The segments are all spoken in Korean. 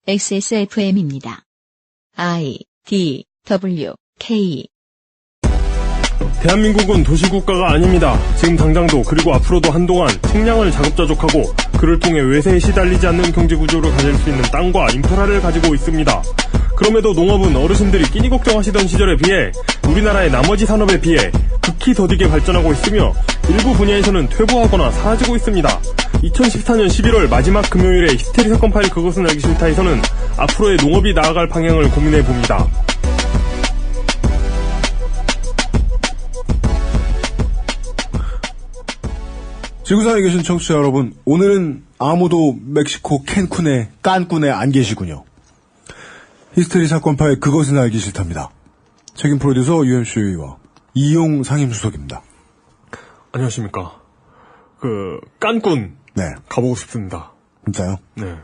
XSFM입니다. I, D, W, K. 대한민국은 도시국가가 아닙니다. 지금 당장도 그리고 앞으로도 한동안 식량을 자급자족하고 그를 통해 외세에 시달리지 않는 경제구조를 가질 수 있는 땅과 인프라를 가지고 있습니다. 그럼에도 농업은 어르신들이 끼니 걱정하시던 시절에 비해 우리나라의 나머지 산업에 비해 극히 더디게 발전하고 있으며 일부 분야에서는 퇴보하거나 사라지고 있습니다. 2014년 11월 마지막 금요일에 히스테리 사건 파일 그것은 알기 싫다에서는 앞으로의 농업이 나아갈 방향을 고민해봅니다. 지구상에 계신 청취자 여러분, 오늘은 아무도 멕시코 캔쿤의 깐쿤에 안 계시군요. 히스테리 사건 파일 그것은 알기 싫답니다. 책임 프로듀서 UMC와 이용 상임수석입니다. 안녕하십니까. 깐쿤. 네. 가보고 싶습니다. 진짜요? 네.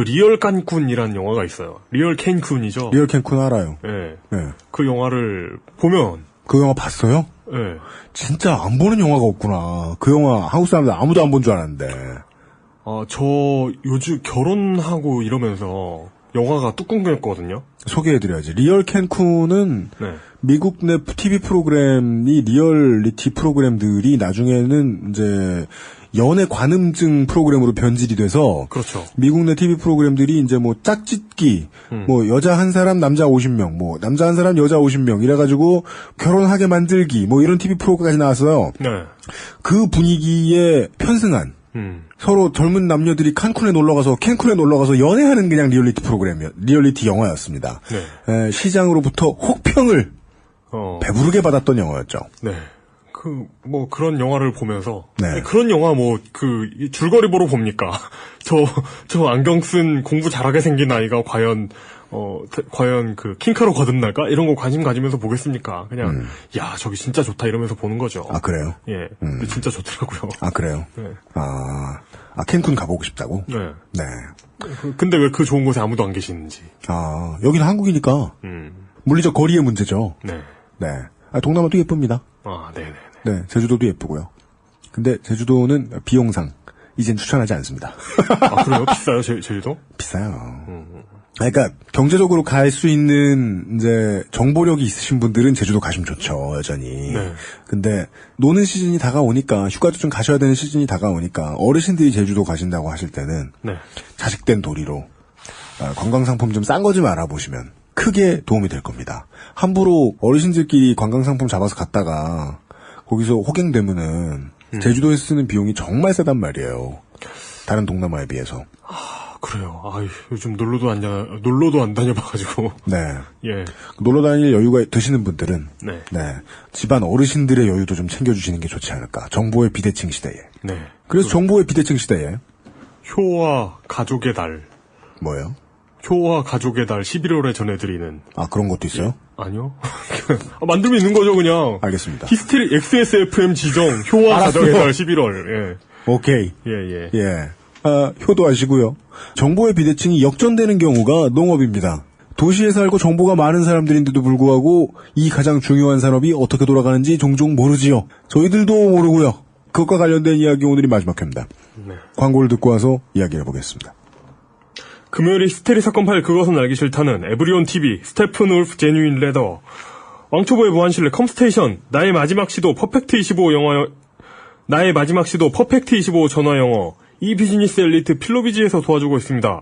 리얼 깐쿤이라는 영화가 있어요. 리얼 캔쿤이죠. 리얼 캔쿤 알아요. 네. 네. 그 영화를 보면. 그 영화 봤어요? 네. 진짜 안 보는 영화가 없구나. 그 영화 한국 사람들 아무도 안 본 줄 알았는데. 저 요즘 결혼하고 이러면서 영화가 뚝 끊겼거든요. 소개해드려야지. 리얼 캔쿤은 네. 미국 내 TV 프로그램이 리얼리티 프로그램들이 나중에는 이제 연애 관음증 프로그램으로 변질이 돼서 그렇죠. 미국 내 TV 프로그램들이 이제 뭐 짝짓기, 뭐 여자 한 사람 남자 50명, 뭐 남자 한 사람 여자 50명 이래가지고 결혼하게 만들기 뭐 이런 TV 프로까지 나왔어요. 네. 그 분위기에 편승한 서로 젊은 남녀들이 칸쿤에 놀러가서 캔쿤에 놀러가서 연애하는 그냥 리얼리티 영화였습니다. 네. 시장으로부터 혹평을 배부르게 받았던 영화였죠. 네. 그런 영화를 보면서. 네. 그런 영화 줄거리 보러 봅니까? 저 안경 쓴 공부 잘하게 생긴 아이가 과연 킹카로 거듭날까? 이런 거 관심 가지면서 보겠습니까? 그냥, 야, 저기 진짜 좋다 이러면서 보는 거죠. 아, 그래요? 예. 근데 진짜 좋더라고요. 아, 그래요? 네. 캔쿤 가보고 싶다고? 네. 네. 근데 왜 그 좋은 곳에 아무도 안 계시는지. 여기는 한국이니까. 물리적 거리의 문제죠. 네. 네. 동남아도 예쁩니다. 네네. 네, 제주도도 예쁘고요. 근데 제주도는 비용상 이젠 추천하지 않습니다. 그래요? 비싸요, 제주도? 비싸요. 그러니까 경제적으로 갈 수 있는 이제 정보력이 있으신 분들은 제주도 가시면 좋죠, 여전히. 네. 근데 노는 시즌이 다가오니까 휴가도 좀 가셔야 되는 시즌이 다가오니까 어르신들이 제주도 가신다고 하실 때는 네. 자식된 도리로 관광 상품 좀 싼 거 좀 알아보시면 크게 도움이 될 겁니다. 함부로 어르신들끼리 관광 상품 잡아서 갔다가 거기서 호갱되면은 제주도에서 쓰는 비용이 정말 세단 말이에요. 다른 동남아에 비해서. 그래요. 요즘 놀러도 안 다녀봐가지고. 네. 예. 놀러 다닐 여유가 드시는 분들은. 네. 네. 집안 어르신들의 여유도 좀 챙겨주시는 게 좋지 않을까. 정보의 비대칭 시대에. 네. 그래서 정보의 비대칭 시대에. 효와 가족의 달. 뭐예요? 효와 가족의 달 11월에 전해드리는. 그런 것도 있어요? 예. 아니요. 만들면 있는 거죠, 그냥. 알겠습니다. 히스테리 XSFM 지정, 효와 가족의 달 11월, 예. 오케이. 예. 효도하시고요. 정보의 비대칭이 역전되는 경우가 농업입니다. 도시에 살고 정보가 많은 사람들인데도 불구하고 이 가장 중요한 산업이 어떻게 돌아가는지 종종 모르지요. 저희들도 모르고요. 그것과 관련된 이야기 오늘이 마지막 회입니다. 네. 광고를 듣고 와서 이야기를 해보겠습니다. 금요일에 히스테리 사건 파일 그것은 알기 싫다는 에브리온 TV, 스테픈 울프 제뉴인 레더, 왕초보의 무한실내 컴스테이션, 나의 마지막 시도 퍼펙트 25 전화 영어, 이 비즈니스 엘리트 필로비지에서 도와주고 있습니다.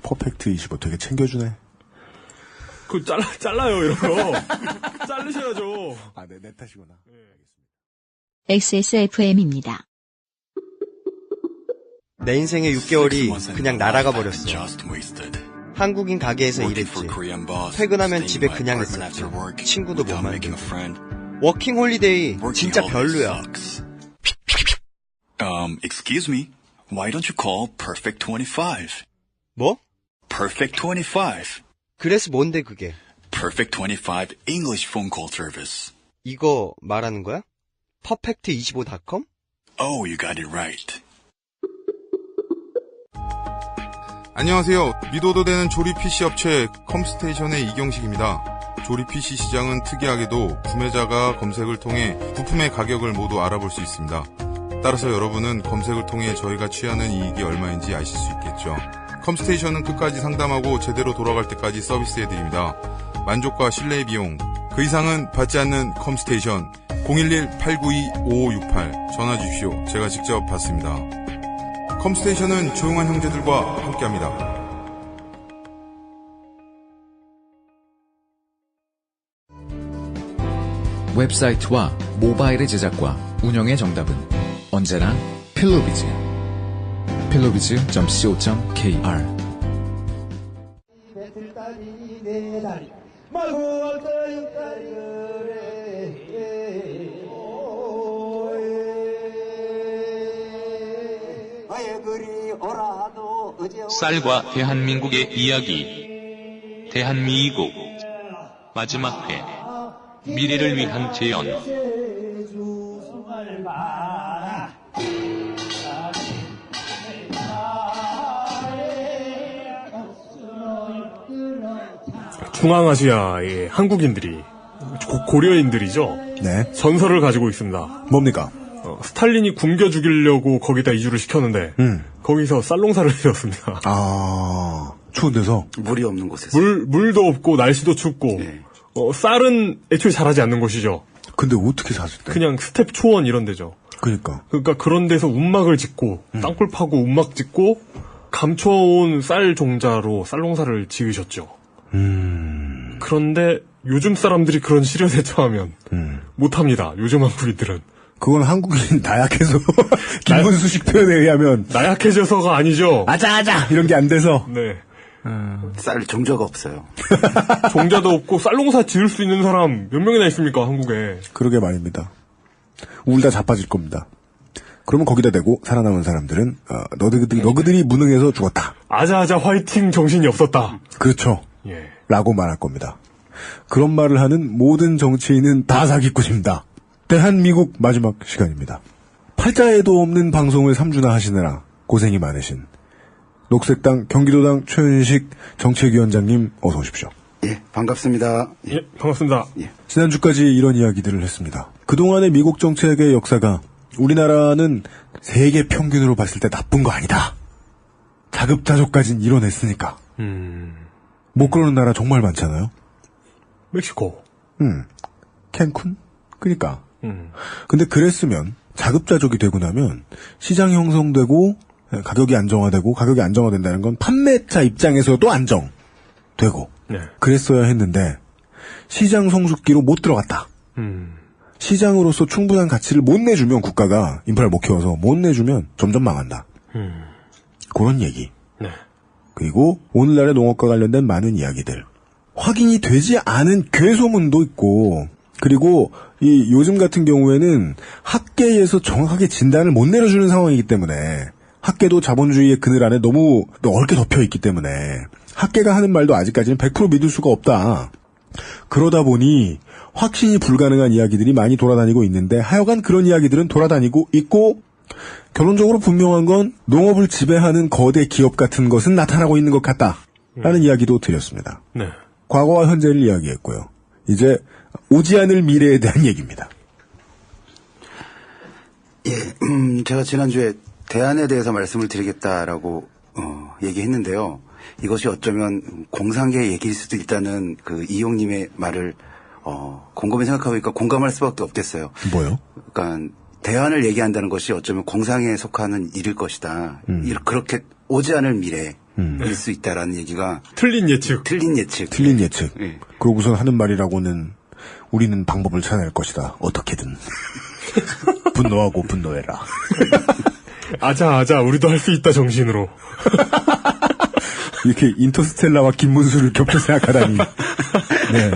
퍼펙트 25 되게 챙겨주네. 잘라요, 이런 거. 자르셔야죠. 내 탓이구나. XSFM입니다. 내 인생의 6개월이 그냥 날아가 버렸어. 한국인 가게에서 일했지. 퇴근하면 집에 그냥 있었지. 친구도 못 만들고. 워킹 홀리데이 진짜 별로야. Excuse me. Why don't you call Perfect 25? 뭐? Perfect 25. 그래서 뭔데 그게? Perfect 25 English phone call service. 이거 말하는 거야? perfect25.com? Oh, you got it right. 안녕하세요. 믿어도 되는 조립 PC 업체 컴스테이션의 이경식입니다. 조립 PC 시장은 특이하게도 구매자가 검색을 통해 부품의 가격을 모두 알아볼 수 있습니다. 따라서 여러분은 검색을 통해 저희가 취하는 이익이 얼마인지 아실 수 있겠죠. 컴스테이션은 끝까지 상담하고 제대로 돌아갈 때까지 서비스해드립니다. 만족과 신뢰의 비용, 그 이상은 받지 않는 컴스테이션. 011-892-5568 전화 주십시오. 제가 직접 받습니다. 컴스테이션은 조용한 형제들과 함께합니다. 웹사이트와 모바일의 제작과 운영의 정답은 언제나 필로비즈. 필로비즈.co.kr. 쌀과 대한민국의 이야기. 대한미국. 마지막 회. 미래를 위한 재연. 중앙아시아의 한국인들이 고려인들이죠. 네. 전설을 가지고 있습니다. 뭡니까? 스탈린이 굶겨 죽이려고 거기다 이주를 시켰는데 거기서 쌀농사를 지었습니다. 아, 추운 데서? 물이 없는 곳에서. 물도 없고 날씨도 춥고 네. 쌀은 애초에 자라지 않는 곳이죠. 근데 어떻게 사셨대? 그냥 스텝 초원 이런 데죠. 그러니까 그런 데서 움막을 짓고 땅굴 파고 움막 짓고 감춰온 쌀 종자로 쌀농사를 지으셨죠. 그런데 요즘 사람들이 그런 시련에 처하면 못합니다. 요즘 한국인들은. 그건 한국인 나약해서 김문수식 표현에 의하면 나약해져서가 아니죠. 아자아자 이런 게 안 돼서. 네. 쌀 종자가 없어요. 종자도 없고 쌀농사 지을 수 있는 사람 몇 명이나 있습니까 한국에. 그러게 말입니다. 울다 자빠질 겁니다. 그러면 거기다 대고 살아남은 사람들은 너희들이 무능해서 죽었다. 아자아자 화이팅 정신이 없었다. 그렇죠. 예. 라고 말할 겁니다. 그런 말을 하는 모든 정치인은 다 사기꾼입니다. 대한미국 마지막 시간입니다. 팔자에도 없는 방송을 3주나 하시느라 고생이 많으신 녹색당 경기도당 최은식 정책위원장님 어서 오십시오. 예, 반갑습니다. 예, 반갑습니다. 예. 지난주까지 이런 이야기들을 했습니다. 그동안의 미국 정책의 역사가 우리나라는 세계 평균으로 봤을 때 나쁜 거 아니다. 자급자족까지는 이뤄냈으니까. 못 그러는 나라 정말 많잖아요. 멕시코. 캔쿤? 그니까. 근데 그랬으면 자급자족이 되고 나면 시장 형성되고 가격이 안정화된다는 건 판매자 입장에서도 안정되고 네. 그랬어야 했는데 시장 성숙기로 못 들어갔다. 시장으로서 충분한 가치를 못 내주면 국가가 인프라를 못 키워서 못 내주면 점점 망한다. 그런 얘기. 네. 그리고 오늘날의 농업과 관련된 많은 이야기들. 확인이 되지 않은 괴소문도 있고 그리고 이 요즘 같은 경우에는 학계에서 정확하게 진단을 못 내려주는 상황이기 때문에 학계도 자본주의의 그늘 안에 너무 넓게 덮여 있기 때문에 학계가 하는 말도 아직까지는 100% 믿을 수가 없다. 그러다 보니 확신이 불가능한 이야기들이 많이 돌아다니고 있는데 하여간 그런 이야기들은 돌아다니고 있고 결론적으로 분명한 건 농업을 지배하는 거대 기업 같은 것은 나타나고 있는 것 같다라는 이야기도 드렸습니다. 네. 과거와 현재를 이야기했고요. 이제 오지 않을 미래에 대한 얘기입니다. 예, 제가 지난주에 대안에 대해서 말씀을 드리겠다라고 얘기했는데요. 이것이 어쩌면 공상계의 얘기일 수도 있다는 그 이용님의 말을 곰곰이 생각하니까 공감할 수밖에 없겠어요. 뭐요? 그러니까 대안을 얘기한다는 것이 어쩌면 공상에 속하는 일일 것이다. 그렇게 오지 않을 미래일 수 있다라는 얘기가 틀린 예측. 틀린 예측. 예. 그러고선 하는 말이라고는 우리는 방법을 찾아낼 것이다. 어떻게든. 분노하고 분노해라. 아자 우리도 할 수 있다 정신으로. 이렇게 인터스텔라와 김문수를 겹쳐 생각하다니. 네.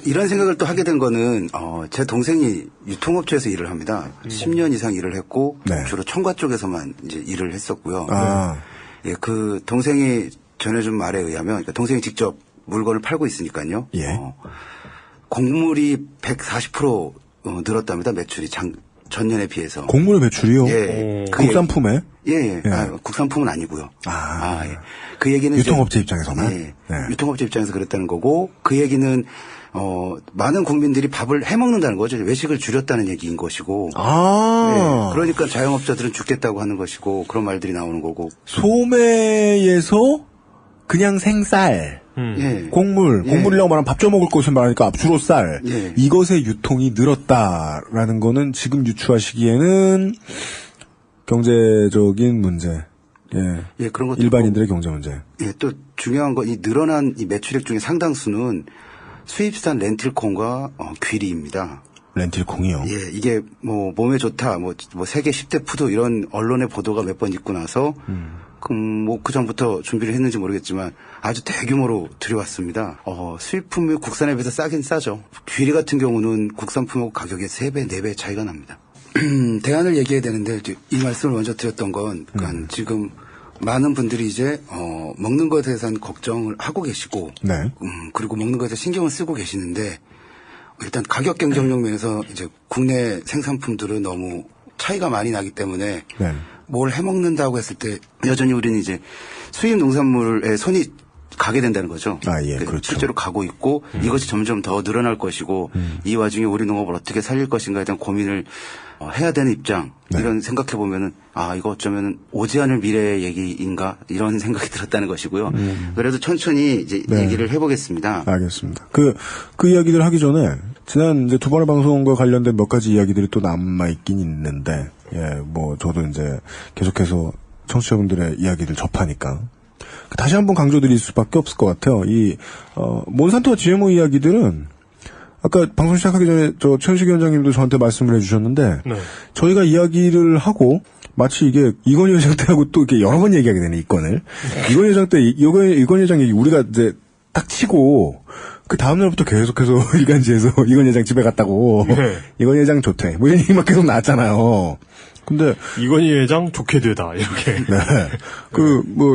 이런 생각을 또 하게 된 거는 제 동생이 유통업체에서 일을 합니다. 10년 이상 일을 했고 네. 주로 청과 쪽에서만 이제 일을 했었고요. 아. 예, 그 동생이 전해준 말에 의하면 그러니까 동생이 직접 물건을 팔고 있으니까요. 예. 곡물이 140% 늘었답니다. 매출이 전년에 비해서. 곡물의 매출이요? 예. 국산품에? 예. 예. 국산품은 아니고요. 아. 예. 그 얘기는 유통업체 입장에서만? 예. 네. 유통업체 입장에서 그랬다는 거고 그 얘기는 많은 국민들이 밥을 해먹는다는 거죠. 외식을 줄였다는 얘기인 것이고. 아. 네, 그러니까 자영업자들은 죽겠다고 하는 것이고 그런 말들이 나오는 거고. 소매에서 그냥 생쌀. 예. 곡물이라고 말하면 밥 쪄 먹을 것을 말하니까 주로 쌀. 예. 이것의 유통이 늘었다라는 거는 지금 유추하시기에는 경제적인 문제. 예, 그런 것도 일반인들의 경제 문제. 예, 또 중요한 건 이 늘어난 이 매출액 중에 상당수는 수입산 렌틸콩과 귀리입니다. 렌틸콩이요? 예, 이게 뭐 몸에 좋다, 뭐 세계 10대 푸드 이런 언론의 보도가 몇 번 있고 나서 그 전부터 준비를 했는지 모르겠지만 아주 대규모로 들여왔습니다. 수입품이 국산에 비해서 싸긴 싸죠. 귀리 같은 경우는 국산품하고 가격의 3배, 4배 차이가 납니다. 대안을 얘기해야 되는데 이 말씀을 먼저 드렸던 건 그러니까 지금 많은 분들이 이제 먹는 것에 대해서는 걱정을 하고 계시고 네. 그리고 먹는 것에 신경을 쓰고 계시는데 일단 가격 경쟁력 면에서 이제 국내 생산품들은 너무 차이가 많이 나기 때문에 네. 뭘 해먹는다고 했을 때 여전히 우리는 이제 수입 농산물에 손이 가게 된다는 거죠. 아, 예, 그렇죠. 실제로 가고 있고 이것이 점점 더 늘어날 것이고 이 와중에 우리 농업을 어떻게 살릴 것인가에 대한 고민을 해야 되는 입장. 네. 이런 생각해 보면은 이거 어쩌면 오지 않을 미래의 얘기인가 이런 생각이 들었다는 것이고요. 그래도 천천히 이제 네. 얘기를 해보겠습니다. 알겠습니다. 그 이야기를 하기 전에 지난 이제 두 번의 방송과 관련된 몇 가지 이야기들이 또 남아있긴 있는데 저도 이제 계속해서 청취자분들의 이야기를 접하니까 다시 한번 강조드릴 수밖에 없을 것 같아요. 이 몬산토와 GMO 이야기들은 아까 방송 시작하기 전에 최현식 위원장님도 저한테 말씀을 해주셨는데 네. 저희가 이야기를 하고 마치 이게 이건희 회장 때하고 또 이렇게 여러 번 얘기하게 되네 이건을. 이건희 회장 때 이건희 회장 얘기 우리가 이제 딱 치고 그 다음 날부터 계속해서 일간지에서 이건희 회장 집에 갔다고 이건희 회장 좋대 뭐 이런 얘기만 계속 나왔잖아요. 근데 이건희 회장 좋게 되다 이렇게. 네.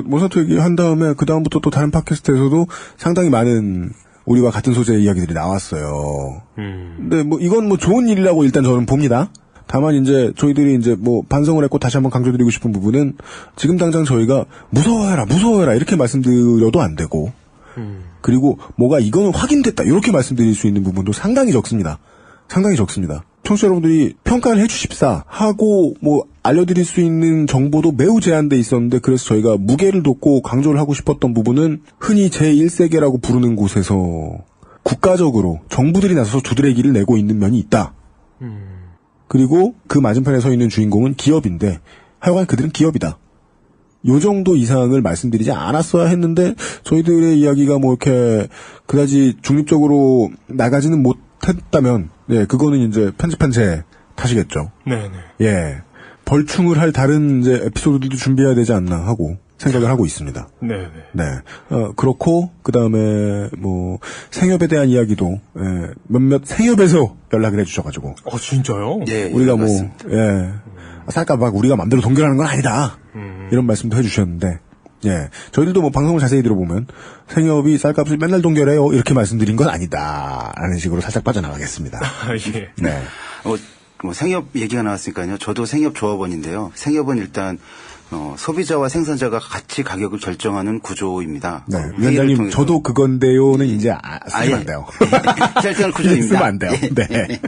몬산토 얘기 한 다음에 그 다음부터 또 다른 팟캐스트에서도 상당히 많은 우리와 같은 소재의 이야기들이 나왔어요. 근데 이건 좋은 일이라고 일단 저는 봅니다. 다만 이제 저희들이 이제 반성을 했고 다시 한번 강조드리고 싶은 부분은 지금 당장 저희가 무서워해라 이렇게 말씀드려도 안 되고 그리고 뭐가 이거는 확인됐다 이렇게 말씀드릴 수 있는 부분도 상당히 적습니다. 상당히 적습니다. 청취자 여러분들이 평가를 해주십사 하고 알려드릴 수 있는 정보도 매우 제한돼 있었는데 그래서 저희가 무게를 뒀고 강조를 하고 싶었던 부분은 흔히 제1세계라고 부르는 곳에서 국가적으로 정부들이 나서서 두드레기를 내고 있는 면이 있다. 그리고 그 맞은편에 서 있는 주인공은 기업인데 하여간 그들은 기업이다. 요 정도 이상을 말씀드리지 않았어야 했는데 저희들의 이야기가 이렇게 그다지 중립적으로 나가지는 못했다면 그거는 이제 편집한 제 탓이겠죠. 네네. 예. 벌충을 할 다른 이제 에피소드들도 준비해야 되지 않나 하고 생각을 하고 있습니다. 네네. 네. 그렇고 그다음에 생협에 대한 이야기도 몇몇 생협에서 연락을 해주셔가지고. 진짜요? 예. 우리가 살까 막 우리가 맘대로 동결하는 건 아니다. 이런 말씀도 해주셨는데. 예. 저희들도 방송을 자세히 들어보면 생협이 쌀값을 맨날 동결해요. 이렇게 말씀드린 건 아니다. 라는 식으로 살짝 빠져나가겠습니다. 예. 네. 생협 얘기가 나왔으니까요. 저도 생협 조합원인데요. 생협은 일단 소비자와 생산자가 같이 가격을 결정하는 구조입니다. 네. 위원장님 저도 그건데요는 이제 쓰면 안 돼요. 결정할 구조입니다. 쓰면 안 돼요. 네.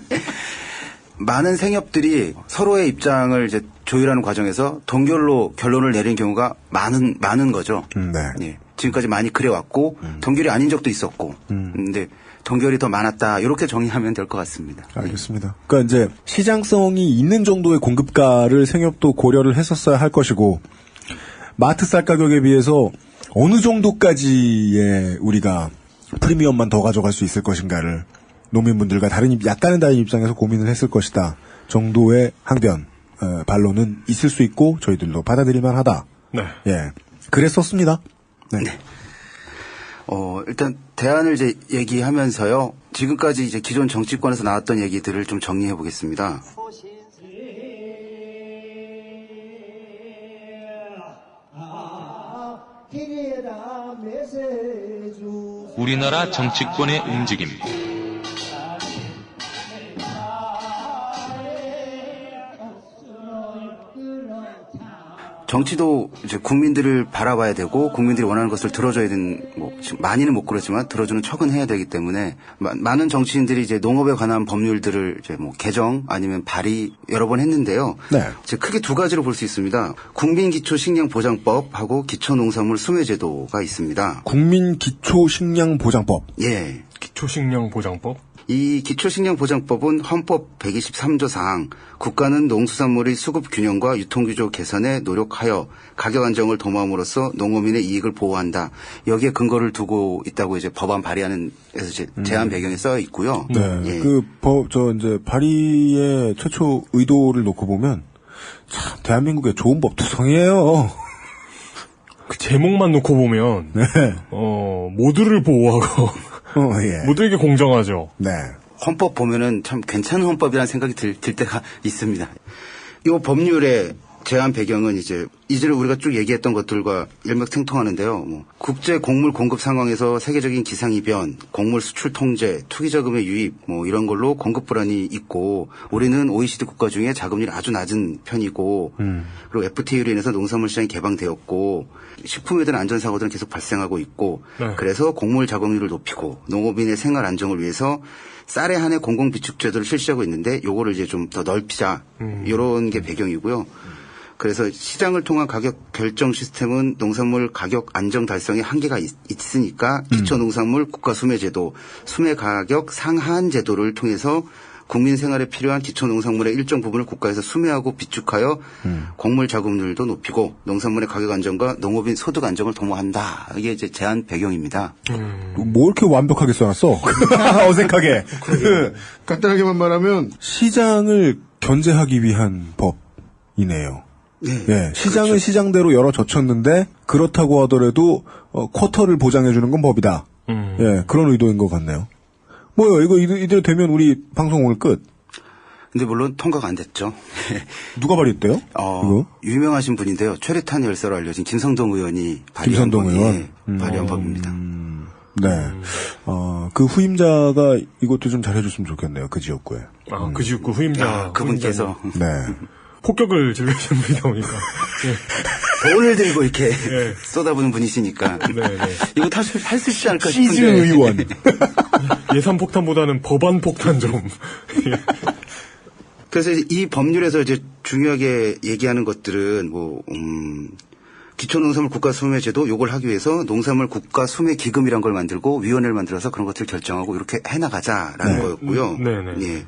많은 생협들이 서로의 입장을 이제 조율하는 과정에서 동결로 결론을 내린 경우가 많은 거죠. 네. 예. 지금까지 많이 그래왔고 동결이 아닌 적도 있었고. 근데 동결이 더 많았다. 이렇게 정리하면 될 것 같습니다. 알겠습니다. 그러니까 이제 시장성이 있는 정도의 공급가를 생협도 고려를 했었어야 할 것이고 마트 쌀 가격에 비해서 어느 정도까지의 우리가 프리미엄만 더 가져갈 수 있을 것인가를 농민분들과 약간은 다른 입장에서 고민을 했을 것이다 정도의 항변 반론은 있을 수 있고 저희들도 받아들일만 하다. 네. 예, 그랬었습니다. 네. 네. 일단 대안을 이제 얘기하면서요. 지금까지 이제 기존 정치권에서 나왔던 얘기들을 좀 정리해 보겠습니다. 우리나라 정치권의 움직임. 정치도 이제 국민들을 바라봐야 되고 국민들이 원하는 것을 들어줘야 되는 지금 많이는 못 그렇지만 들어주는 척은 해야 되기 때문에 많은 정치인들이 이제 농업에 관한 법률들을 이제 개정 아니면 발의 여러 번 했는데요. 네. 이제 크게 두 가지로 볼 수 있습니다. 국민기초식량보장법하고 기초농산물 수매제도가 있습니다. 국민기초식량보장법. 예. 기초식량보장법? 이 기초식량보장법은 헌법 123조 4항 국가는 농수산물의 수급 균형과 유통규조 개선에 노력하여 가격 안정을 도모함으로써 농어민의 이익을 보호한다. 여기에 근거를 두고 있다고 이제 법안 발의하는 에서 이제 제안 배경에 써 있고요. 네. 예. 이제 발의의 최초 의도를 놓고 보면 참 대한민국의 좋은 법투성이에요. 그 제목만 놓고 보면 네. 모두를 보호하고 예. 모두에게 공정하죠. 네. 헌법 보면은 참 괜찮은 헌법이라는 생각이 들 때가 있습니다. 이 법률의 제안 배경은 이제 이제는 우리가 쭉 얘기했던 것들과 일맥상통하는데요. 국제 곡물 공급 상황에서 세계적인 기상이변, 곡물 수출 통제, 투기 자금의 유입 이런 걸로 공급 불안이 있고 우리는 OECD 국가 중에 자금률이 아주 낮은 편이고 그리고 FTA로 인해서 농산물 시장이 개방되었고 식품에 대한 안전사고들은 계속 발생하고 있고 네. 그래서 곡물 자급률을 높이고 농업인의 생활 안정을 위해서 쌀에 한해 공공비축제도를 실시하고 있는데 요거를 이제 좀 더 넓히자 이런 게 배경이고요. 그래서 시장을 통한 가격 결정 시스템은 농산물 가격 안정 달성에 한계가 있으니까 기초농산물 국가수매제도, 수매가격 상한 제도를 통해서 국민 생활에 필요한 기초농산물의 일정 부분을 국가에서 수매하고 비축하여 곡물 자급률도 높이고 농산물의 가격 안정과 농업인 소득 안정을 도모한다. 이게 이제 제안 배경입니다. 뭐 이렇게 완벽하게 써놨어? 어색하게. 간단하게만 말하면 시장을 견제하기 위한 법이네요. 네. 예, 시장은 그렇죠. 시장대로 열어젖혔는데 그렇다고 하더라도 쿼터를 보장해주는 건 법이다. 예, 그런 의도인 것 같네요. 뭐요? 이거 이대로 되면 우리 방송 오늘 끝. 근데 물론 통과가 안 됐죠. 누가 발의했대요? 이거? 유명하신 분인데요. 최례탄 열사로 알려진 김성동 의원이 발의한 김성동 의원? 발의한 법입니다. 네. 그 후임자가 이것도 좀 잘해줬으면 좋겠네요. 그 지역구에. 그 지역구 후임자. 그분께서. 네. 폭격을 즐기시는 분이다 보니까. 예. 돈을 들고 이렇게 쏟아부는 분이시니까. 네. 이거 할 수 있지 않을까 싶은데. 시즌 의원. 예산 폭탄보다는 법안 폭탄 좀. 그래서 이 법률에서 이제 중요하게 얘기하는 것들은 기초농산물 국가수매제도 요걸 하기 위해서 농산물 국가수매기금이란 걸 만들고 위원회를 만들어서 그런 것들을 결정하고 이렇게 해나가자라는 거였고요. 네네. 예.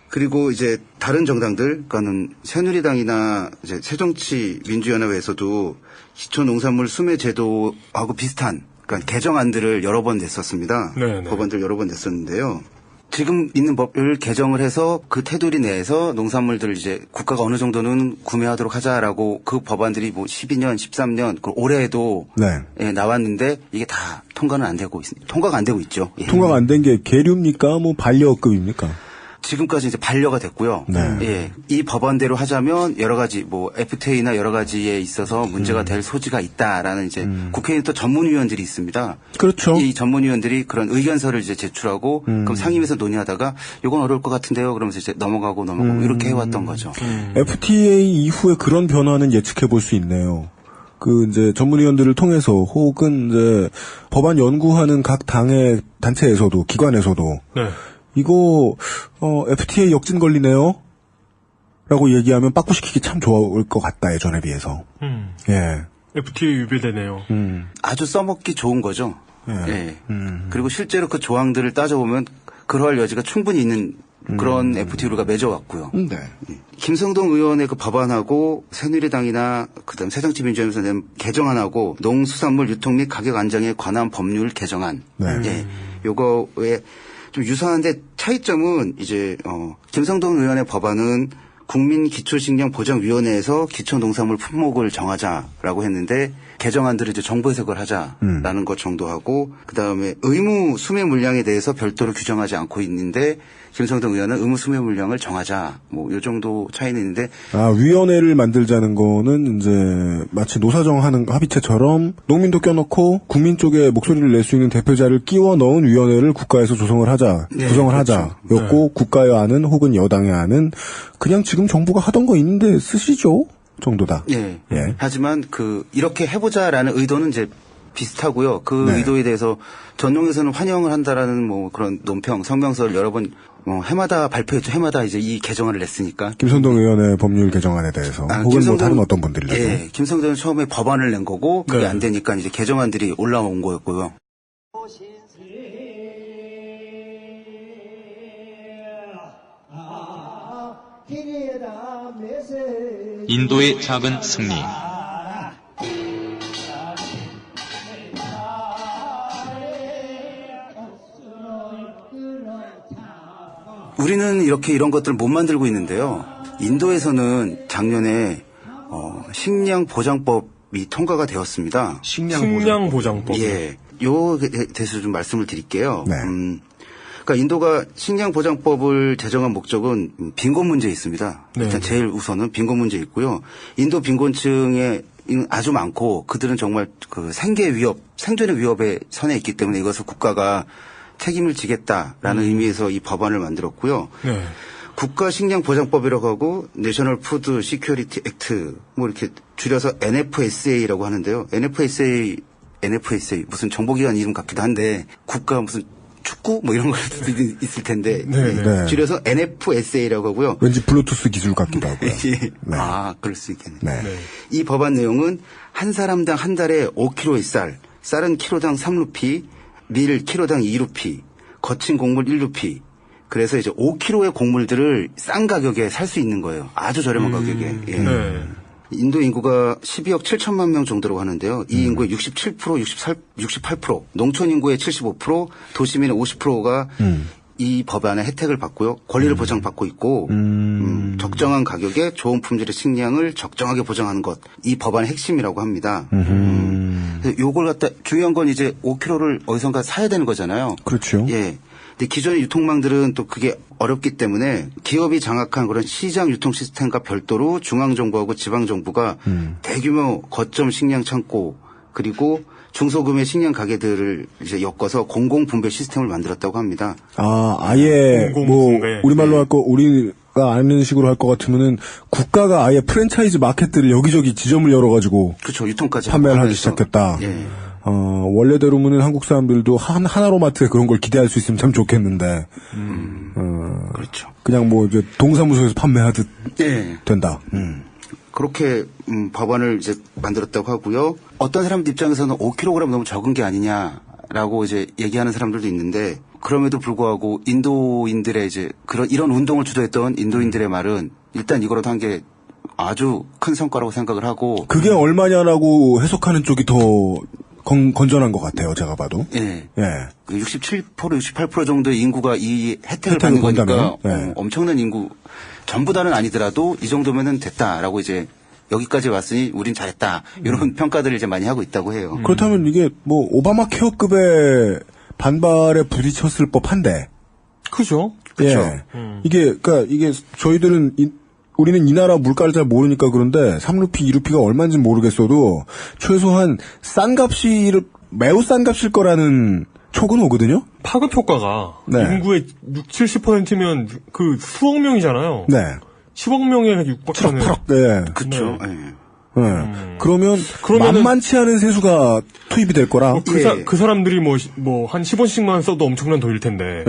그리고 이제 다른 정당들, 그러니까는 새누리당이나 이제 새정치민주연합에서도 기초농산물 수매제도하고 비슷한 그러니까 개정안들을 여러 번 냈었습니다. 네네. 법안들 여러 번 냈었는데요. 지금 있는 법을 개정을 해서 그 테두리 내에서 농산물들을 이제 국가가 어느 정도는 구매하도록 하자라고 그 법안들이 12년, 13년, 올해에도 예, 나왔는데 이게 다 통과는 안 되고 있습니다. 통과가 안 되고 있죠. 예. 통과가 안 된 게 계류입니까? 반려급입니까? 지금까지 이제 반려가 됐고요. 네. 예. 이 법안대로 하자면 여러 가지 FTA나 여러 가지에 있어서 문제가 될 소지가 있다라는 이제 국회의원 또 전문위원들이 있습니다. 그렇죠. 이 전문위원들이 그런 의견서를 이제 제출하고 그럼 상임위에서 논의하다가 이건 어려울 것 같은데요. 그러면서 이제 넘어가고 이렇게 해왔던 거죠. FTA 이후에 그런 변화는 예측해 볼 수 있네요. 이제 전문위원들을 통해서 혹은 이제 법안 연구하는 각 당의 단체에서도 기관에서도 네. 이거 FTA 역진 걸리네요. 라고 얘기하면 빠꾸시키기 참 좋을 것 같다 예전에 비해서. 예. FTA 유배되네요. 아주 써먹기 좋은 거죠. 예. 그리고 실제로 그 조항들을 따져보면 그러할 여지가 충분히 있는 그런 FTA를 우리가 맺어왔고요. 네. 김성동 의원의 그 법안하고 새누리당이나 그다음 새정치민주연합에서 낸 개정안하고 농수산물 유통 및 가격 안정에 관한 법률 개정안. 네. 예. 요거에 좀 유사한데 차이점은 이제 김성동 의원의 법안은 국민기초식량보장위원회에서 기초농산물 품목을 정하자라고 했는데 개정안들을 이제 정부 해석을 하자라는 것 정도 하고 그다음에 의무 수매 물량에 대해서 별도로 규정하지 않고 있는데 김성동 의원은 의무 수매 물량을 정하자 요 정도 차이는 있는데 위원회를 만들자는 거는 이제 마치 노사정하는 합의체처럼 농민도 껴넣고 국민 쪽에 목소리를 낼 수 있는 대표자를 끼워 넣은 위원회를 국가에서 조성을 하자, 구성을 하자였고 국가의 안은 혹은 여당의 안은 그냥 지금 정부가 하던 거 있는데 쓰시죠. 정도다. 예. 예. 하지만 이렇게 해보자라는 의도는 이제 비슷하고요. 그 의도에 대해서 전용에서는 환영을 한다라는 뭐 그런 논평, 성명서를 여러 번 해마다 발표했죠. 해마다 이제 이 개정안을 냈으니까. 김선동 의원의 법률 개정안에 대해서 혹은 뭐 다른 어떤 분들이라도. 예. 김성동은 처음에 법안을 낸 거고 그게 안 되니까 이제 개정안들이 올라온 거였고요. 인도의 작은 승리. 우리는 이렇게 이런 것들을 못 만들고 있는데요. 인도에서는 작년에 식량 보장법이 통과가 되었습니다. 식량 보장법. 예. 요 대해서 좀 말씀을 드릴게요. 네. 그러니까 인도가 식량 보장법을 제정한 목적은 빈곤 문제에 있습니다. 네. 일단 제일 우선은 빈곤 문제에 있고요. 인도 빈곤층에 아주 많고 그들은 정말 그 생계 위협, 생존의 위협에 선에 있기 때문에 이것을 국가가 책임을 지겠다라는 의미에서 이 법안을 만들었고요. 네. 국가식량보장법이라고 하고 내셔널 푸드 시큐리티 액트 뭐 이렇게 줄여서 NFSA라고 하는데요. NFSA 무슨 정보기관 이름 같기도 한데 국가 무슨 축구 뭐 이런 거 있을 텐데 네. 줄여서 NFSA라고 하고요. 왠지 블루투스 기술 같기도 하고요. 네. 아, 그럴 수 있겠네요. 네. 이 법안 내용은 한 사람당 한 달에 5kg의 쌀은 키로당 3루피, 밀 키로당 2루피, 거친 곡물 1루피. 그래서 이제 5kg의 곡물들을 싼 가격에 살 수 있는 거예요. 아주 저렴한 가격에. 예. 네. 인도 인구가 12억 7천만 명 정도라고 하는데요. 이 인구의 67%, 68%, 농촌 인구의 75%, 도시민의 50%가 이 법안의 혜택을 받고요. 권리를 보장받고 있고 적정한 가격에 좋은 품질의 식량을 적정하게 보장하는 것. 이 법안의 핵심이라고 합니다. 요걸 갖다 중요한 건 이제 5kg를 어디선가 사야 되는 거잖아요. 그렇죠. 예. 근데 기존의 유통망들은 또 그게 어렵기 때문에 기업이 장악한 그런 시장 유통 시스템과 별도로 중앙정부하고 지방정부가 대규모 거점 식량 창고 그리고 중소규모의 식량 가게들을 이제 엮어서 공공분배 시스템을 만들었다고 합니다. 아, 아예 뭐 우리말로 할 거 우리가 아는 식으로 할 것 같으면은 국가가 아예 프랜차이즈 마켓들을 여기저기 지점을 열어가지고 그렇죠. 유통까지 판매를 하기 시작했다. 예. 원래대로면은 한국 사람들도 하나로마트에 그런 걸 기대할 수 있으면 참 좋겠는데. 그렇죠. 그냥 뭐 이제 동사무소에서 판매하듯 예. 된다. 그렇게 법안을 이제 만들었다고 하고요. 어떤 사람들 입장에서는 5kg 너무 적은 게 아니냐라고 이제 얘기하는 사람들도 있는데 그럼에도 불구하고 인도인들의 이제 이런 운동을 주도했던 인도인들의 말은 일단 이거라도 한 게 아주 큰 성과라고 생각을 하고 그게 얼마냐라고 해석하는 쪽이 더 건전한 것 같아요, 제가 봐도. 예. 예. 67%, 68% 정도의 인구가 이 혜택을 받는 거니까 엄청난 인구, 전부 다는 아니더라도 이 정도면은 됐다라고 이제 여기까지 왔으니 우린 잘했다. 이런 평가들을 이제 많이 하고 있다고 해요. 그렇다면 이게 뭐 오바마 케어급의 반발에 부딪혔을 법한데. 그죠? 그렇죠. 예. 이게 저희들은 우리는 이 나라 물가를 잘 모르니까 그런데 3루피, 2루피가 얼마인지 모르겠어도 최소한 매우 싼 값일 거라는 촉은 오거든요? 파급 효과가 인구의 70-70%면 그 수억 명이잖아요. 네. 10억 명에 육박하는. 8억, 네. 그쵸. 네. 그러면은 만만치 않은 세수가 투입이 될 거라. 그 사람들이 뭐 한 10원씩만 써도 엄청난 돈일 텐데.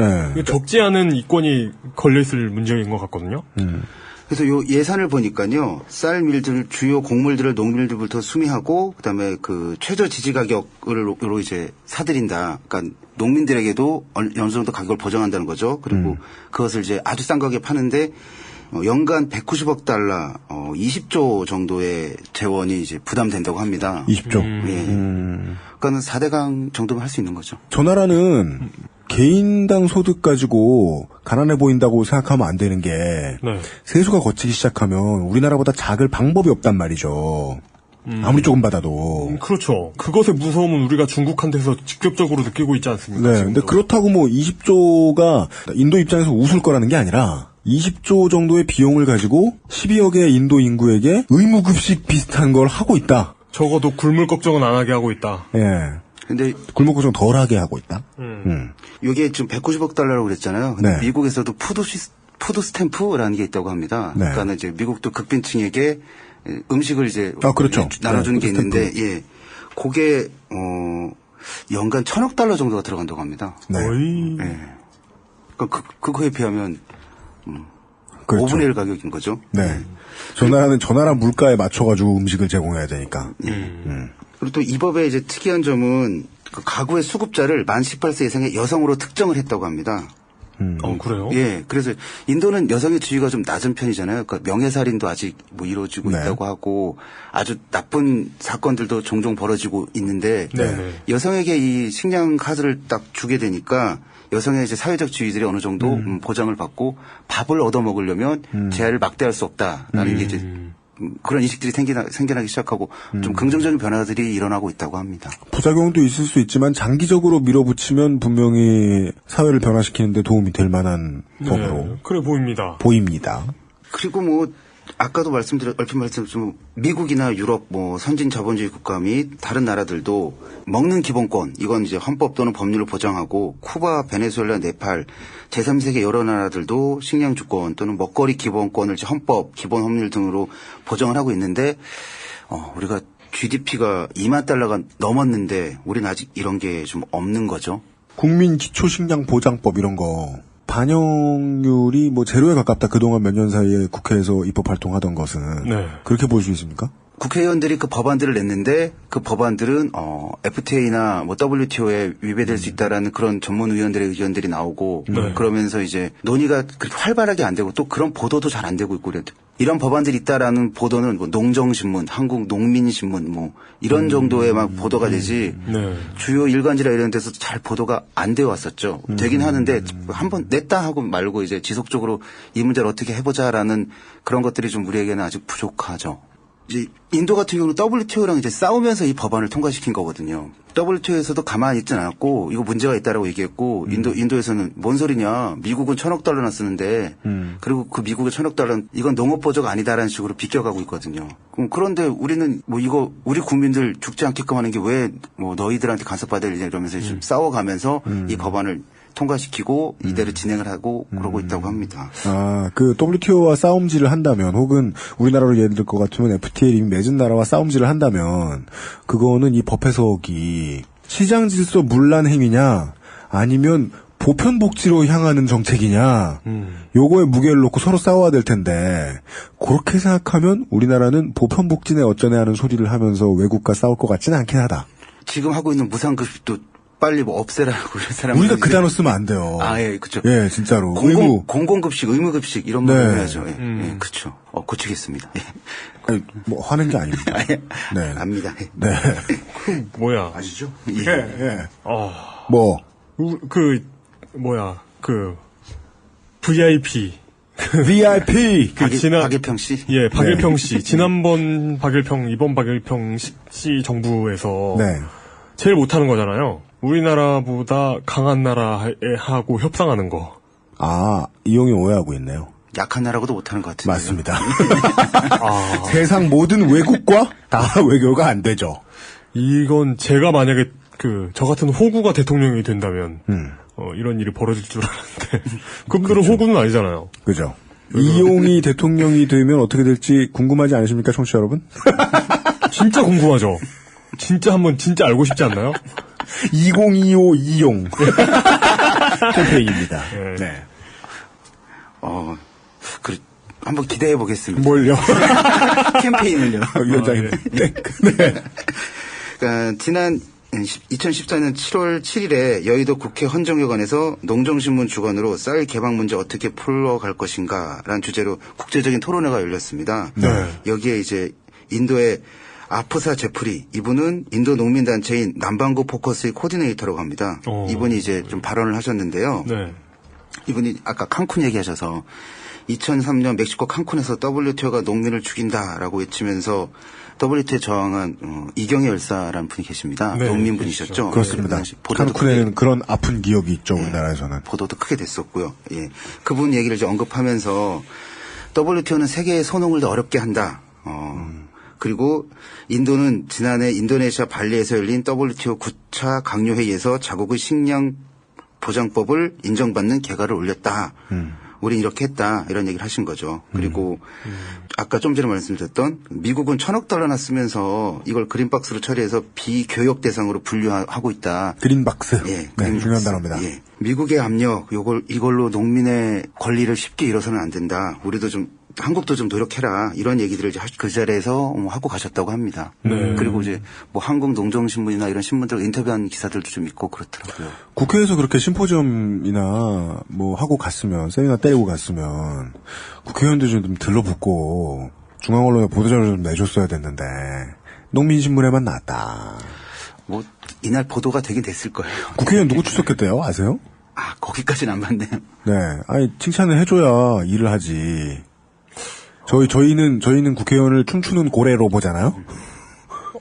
적지 않은 이권이 걸려있을 문제인 것 같거든요. 그래서 요 예산을 보니까요, 쌀 밀들, 주요 곡물들을 농민들부터 수미하고, 그 다음에 그 최저 지지 가격으로 이제 사들인다. 그러니까 농민들에게도 어느 정도 가격을 보장한다는 거죠. 그리고 그것을 이제 아주 싼 가격에 파는데, 연간 190억 달러, 20조 정도의 재원이 이제 부담된다고 합니다. 20조? 예. 그러니까 4대강 정도면 할 수 있는 거죠. 저 나라는 개인당 소득 가지고 가난해 보인다고 생각하면 안 되는 게 세수가 거치기 시작하면 우리나라보다 작을 방법이 없단 말이죠. 아무리 조금 받아도. 그렇죠. 그것의 무서움은 우리가 중국한테서 직접적으로 느끼고 있지 않습니까? 네. 근데 그렇다고 뭐 20조가 인도 입장에서 웃을 거라는 게 아니라 20조 정도의 비용을 가지고 12억의 인도 인구에게 의무급식 비슷한 걸 하고 있다. 적어도 굶을 걱정은 안 하게 하고 있다. 예. 근데 굶을 걱정 덜 하게 하고 있다. 이게 지금 190억 달러라고 그랬잖아요. 근데 미국에서도 푸드 스탬프라는 게 있다고 합니다. 그러니까 이제 미국도 극빈층에게 음식을 이제 그렇죠. 나눠주는 네, 게 있는데 예, 그게 연간 $1,000억 정도가 들어간다고 합니다. 네. 예. 그거에 비하면 그렇죠. 5분의 1 가격인 거죠. 네. 저 나라는 저 나라 물가에 맞춰가지고 음식을 제공해야 되니까. 그리고 또 이 법의 이제 특이한 점은 그 가구의 수급자를 만 18세 이상의 여성으로 특정을 했다고 합니다. 그래요? 예. 그래서 인도는 여성의 지위가 좀 낮은 편이잖아요. 그러니까 명예살인도 아직 뭐 이루어지고 네. 있다고 하고 아주 나쁜 사건들도 종종 벌어지고 있는데 네. 여성에게 이 식량 카드를 딱 주게 되니까 여성의 이제 사회적 지위들이 어느 정도 보장을 받고 밥을 얻어 먹으려면 재해를 막대할 수 없다라는 게 이제 그런 인식들이 생겨나기 시작하고 좀 긍정적인 변화들이 일어나고 있다고 합니다. 부작용도 있을 수 있지만 장기적으로 밀어붙이면 분명히 사회를 변화시키는데 도움이 될 만한 법으로 그래 보입니다. 그리고 뭐 아까도 얼핏 말씀드렸지만 미국이나 유럽 뭐 선진 자본주의 국가 및 다른 나라들도 먹는 기본권 이건 이제 헌법 또는 법률로 보장하고 쿠바, 베네수엘라, 네팔 제3세계 여러 나라들도 식량 주권 또는 먹거리 기본권을 헌법, 기본 법률 등으로 보장을 하고 있는데 우리가 GDP가 2만 달러가 넘었는데 우리는 아직 이런 게 좀 없는 거죠. 국민 기초식량보장법 이런 거 반영률이 뭐 제로에 가깝다. 그동안 몇 년 사이에 국회에서 입법 활동하던 것은 그렇게 볼 수 있습니까? 국회의원들이 그 법안들을 냈는데 그 법안들은 FTA나 뭐 WTO에 위배될 수 있다라는 그런 전문 의원들의 의견들이 나오고 그러면서 이제 논의가 그렇게 활발하게 안 되고 또 그런 보도도 잘 안 되고 있고 그래도 이런 법안들이 있다라는 보도는 뭐 농정신문, 한국농민신문 뭐 이런 정도의 막 보도가 되지 주요 일간지라 이런 데서 잘 보도가 안 되어 왔었죠. 되긴 하는데 한번 냈다 하고 말고 이제 지속적으로 이 문제를 어떻게 해보자라는 그런 것들이 좀 우리에게는 아직 부족하죠. 이제 인도 같은 경우는 WTO랑 이제 싸우면서 이 법안을 통과시킨 거거든요. WTO에서도 가만히 있진 않았고 이거 문제가 있다라고 얘기했고 인도에서는 뭔 소리냐 미국은 $1,000억 쓰는데 그리고 그 미국의 $1,000억 이건 농업 보조가 아니다라는 식으로 비껴가고 있거든요. 그런데 우리는 뭐 이거 우리 국민들 죽지 않게끔 하는 게 왜 뭐 너희들한테 간섭받으려 이러면서 좀 싸워가면서 이 법안을 통과시키고 이대로 진행을 하고 그러고 있다고 합니다. 그 WTO와 싸움질을 한다면 혹은 우리나라로 예를 들 것 같으면 FTA를 이미 맺은 나라와 싸움질을 한다면 그거는 이 법 해석이 시장 질서 문란 행위냐 아니면 보편 복지로 향하는 정책이냐 요거에 무게를 놓고 서로 싸워야 될 텐데 그렇게 생각하면 우리나라는 보편 복지네 어쩌네 하는 소리를 하면서 외국과 싸울 것 같지는 않긴 하다. 지금 하고 있는 무상급식도 빨리 뭐 없애라고 사람 우리가 그 단어 쓰면 안 돼요. 예, 그렇죠. 예, 진짜로. 공공급식, 의무급식 이런 말 해야죠. 예, 그렇죠. 고치겠습니다. 예. 아니, 뭐 화낸 게 아닙니다. 네, 압니다. 네. 그 뭐야? 아시죠? 예. 뭐? VIP. VIP. 박일평 씨? 예, 박일평 씨. 지난번 박일평, 이번 박일평 씨 정부에서 제일 못하는 거잖아요. 우리나라보다 강한 나라하고 협상하는 거. 이용이 오해하고 있네요. 약한 나라고도 못하는 것 같은데. 맞습니다. 세상 모든 외국과 다 외교가 안 되죠. 이건 제가 만약에 저 같은 호구가 대통령이 된다면 이런 일이 벌어질 줄 알았는데 그분들은 호구는 아니잖아요. 그죠. 이용이 대통령이 되면 어떻게 될지 궁금하지 않으십니까, 청취자 여러분? 진짜 궁금하죠. 진짜 알고 싶지 않나요? 2025 이용 캠페인입니다. 네. 한번 기대해 보겠습니다. 뭘요? 캠페인을요. 위원장님. 네. 그러니까 지난 2014년 7월 7일에 여의도 국회 헌정회관에서 농정신문 주관으로 쌀 개방 문제 어떻게 풀어갈 것인가라는 주제로 국제적인 토론회가 열렸습니다. 여기에 이제 인도의 아프사 제프리 이분은 인도 농민단체인 남반구 포커스의 코디네이터라고 합니다. 이분이 이제 좀 발언을 하셨는데요. 이분이 아까 칸쿤 얘기하셔서 2003년 멕시코 칸쿤에서 WTO가 농민을 죽인다라고 외치면서 WTO에 저항한 이경혜 열사라는 분이 계십니다. 농민분이셨죠. 그렇습니다. 칸쿤에는 그런 아픈 기억이 있죠. 우리나라에서는. 보도도 크게 됐었고요. 예. 그분 얘기를 이제 언급하면서 WTO는 세계의 소농을 어렵게 한다. 그리고 인도는 지난해 인도네시아 발리에서 열린 WTO 9차 강요회의에서 자국의 식량 보장법을 인정받는 개가를 올렸다. 우린 이렇게 했다 이런 얘기를 하신 거죠. 그리고 아까 좀 전에 말씀드렸던 미국은 $1,000억 쓰면서 이걸 그린박스로 처리해서 비교역 대상으로 분류하고 있다. 그린박스. 예, 네, 중요한 단어입니다. 예. 미국의 압력, 이걸로 농민의 권리를 쉽게 잃어서는 안 된다. 우리도 좀 한국도 좀 노력해라 이런 얘기들을 이제 그 자리에서 하고 가셨다고 합니다. 그리고 이제 뭐 한국농정신문이나 이런 신문들 인터뷰한 기사들도 좀 있고 그렇더라고요. 국회에서 그렇게 심포지엄이나 뭐 하고 갔으면 세미나 때리고 갔으면 국회의원들 좀 들러붙고 중앙언론에 보도자료 좀 내줬어야 됐는데 농민신문에만 나왔다. 뭐 이날 보도가 되긴 됐을 거예요. 국회의원 누구 출석했대요? 아세요? 아 거기까지는 안 봤네요. 네, 아니 칭찬을 해줘야 일을 하지. 저희는 국회의원을 춤추는 고래로 보잖아요?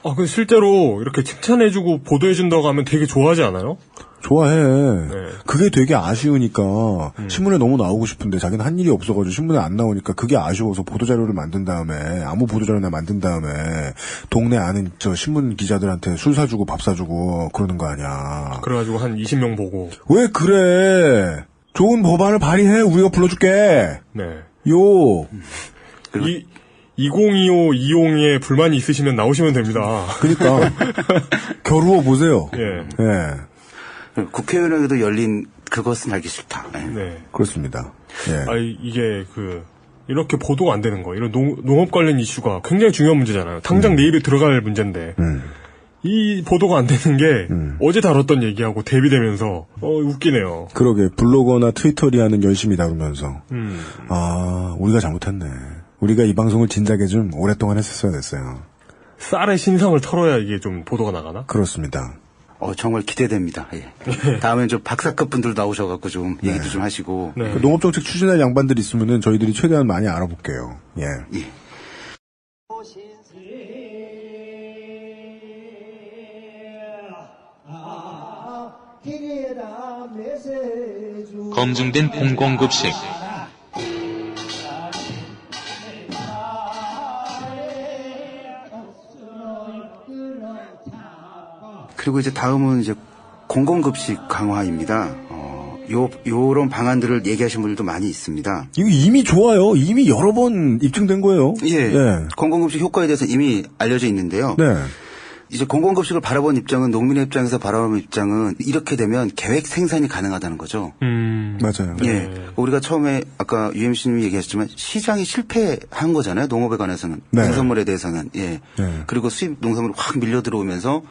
근데 실제로 이렇게 칭찬해주고 보도해준다고 하면 되게 좋아하지 않아요? 좋아해. 네. 그게 되게 아쉬우니까 신문에 너무 나오고 싶은데 자기는 한 일이 없어가지고 신문에 안 나오니까 그게 아쉬워서 보도자료를 만든 다음에 아무 보도자료나 만든 다음에 동네 아는 신문 기자들한테 술 사주고 밥 사주고 그러는 거 아니야. 그래가지고 한 20명 보고. 왜 그래? 좋은 법안을 발의해. 우리가 불러줄게. 네. 2025 이용에 불만이 있으시면 나오시면 됩니다. 그러니까 겨루어 보세요. 예. 예. 국회의원에게도 열린 그것은 알기 싫다. 네. 그렇습니다. 예. 이게 이렇게 보도가 안 되는 거. 이런 농업 관련 이슈가 굉장히 중요한 문제잖아요. 당장 내 입에 들어갈 문제인데. 이 보도가 안 되는 게 어제 다뤘던 얘기하고 대비되면서 웃기네요. 그러게 블로거나 트위터리아는 열심히 다루면서 우리가 잘못했네. 우리가 이 방송을 진작에 좀 오랫동안 했었어야 됐어요. 쌀의 신상을 털어야 이게 좀 보도가 나가나? 그렇습니다. 정말 기대됩니다. 예. 다음엔 좀 박사급 분들 나오셔갖고 좀 얘기도 좀 하시고. 네. 농업정책 추진할 양반들 있으면은 저희들이 최대한 많이 알아볼게요. 예. 검증된 공공급식. 그리고 이제 다음은 이제 공공급식 강화입니다. 요런 방안들을 얘기하신 분들도 많이 있습니다. 이거 이미 좋아요. 이미 여러 번 입증된 거예요. 예. 공공급식 효과에 대해서 이미 알려져 있는데요. 네. 이제 공공급식을 바라본 입장은 농민의 입장에서 바라보는 입장은 이렇게 되면 계획 생산이 가능하다는 거죠. 맞아요. 예. 우리가 처음에 아까 UMC님이 얘기하셨지만 시장이 실패한 거잖아요. 농업에 관해서는. 네. 농산물에 대해서는. 예. 네. 그리고 수입 농산물이 확 밀려 들어오면서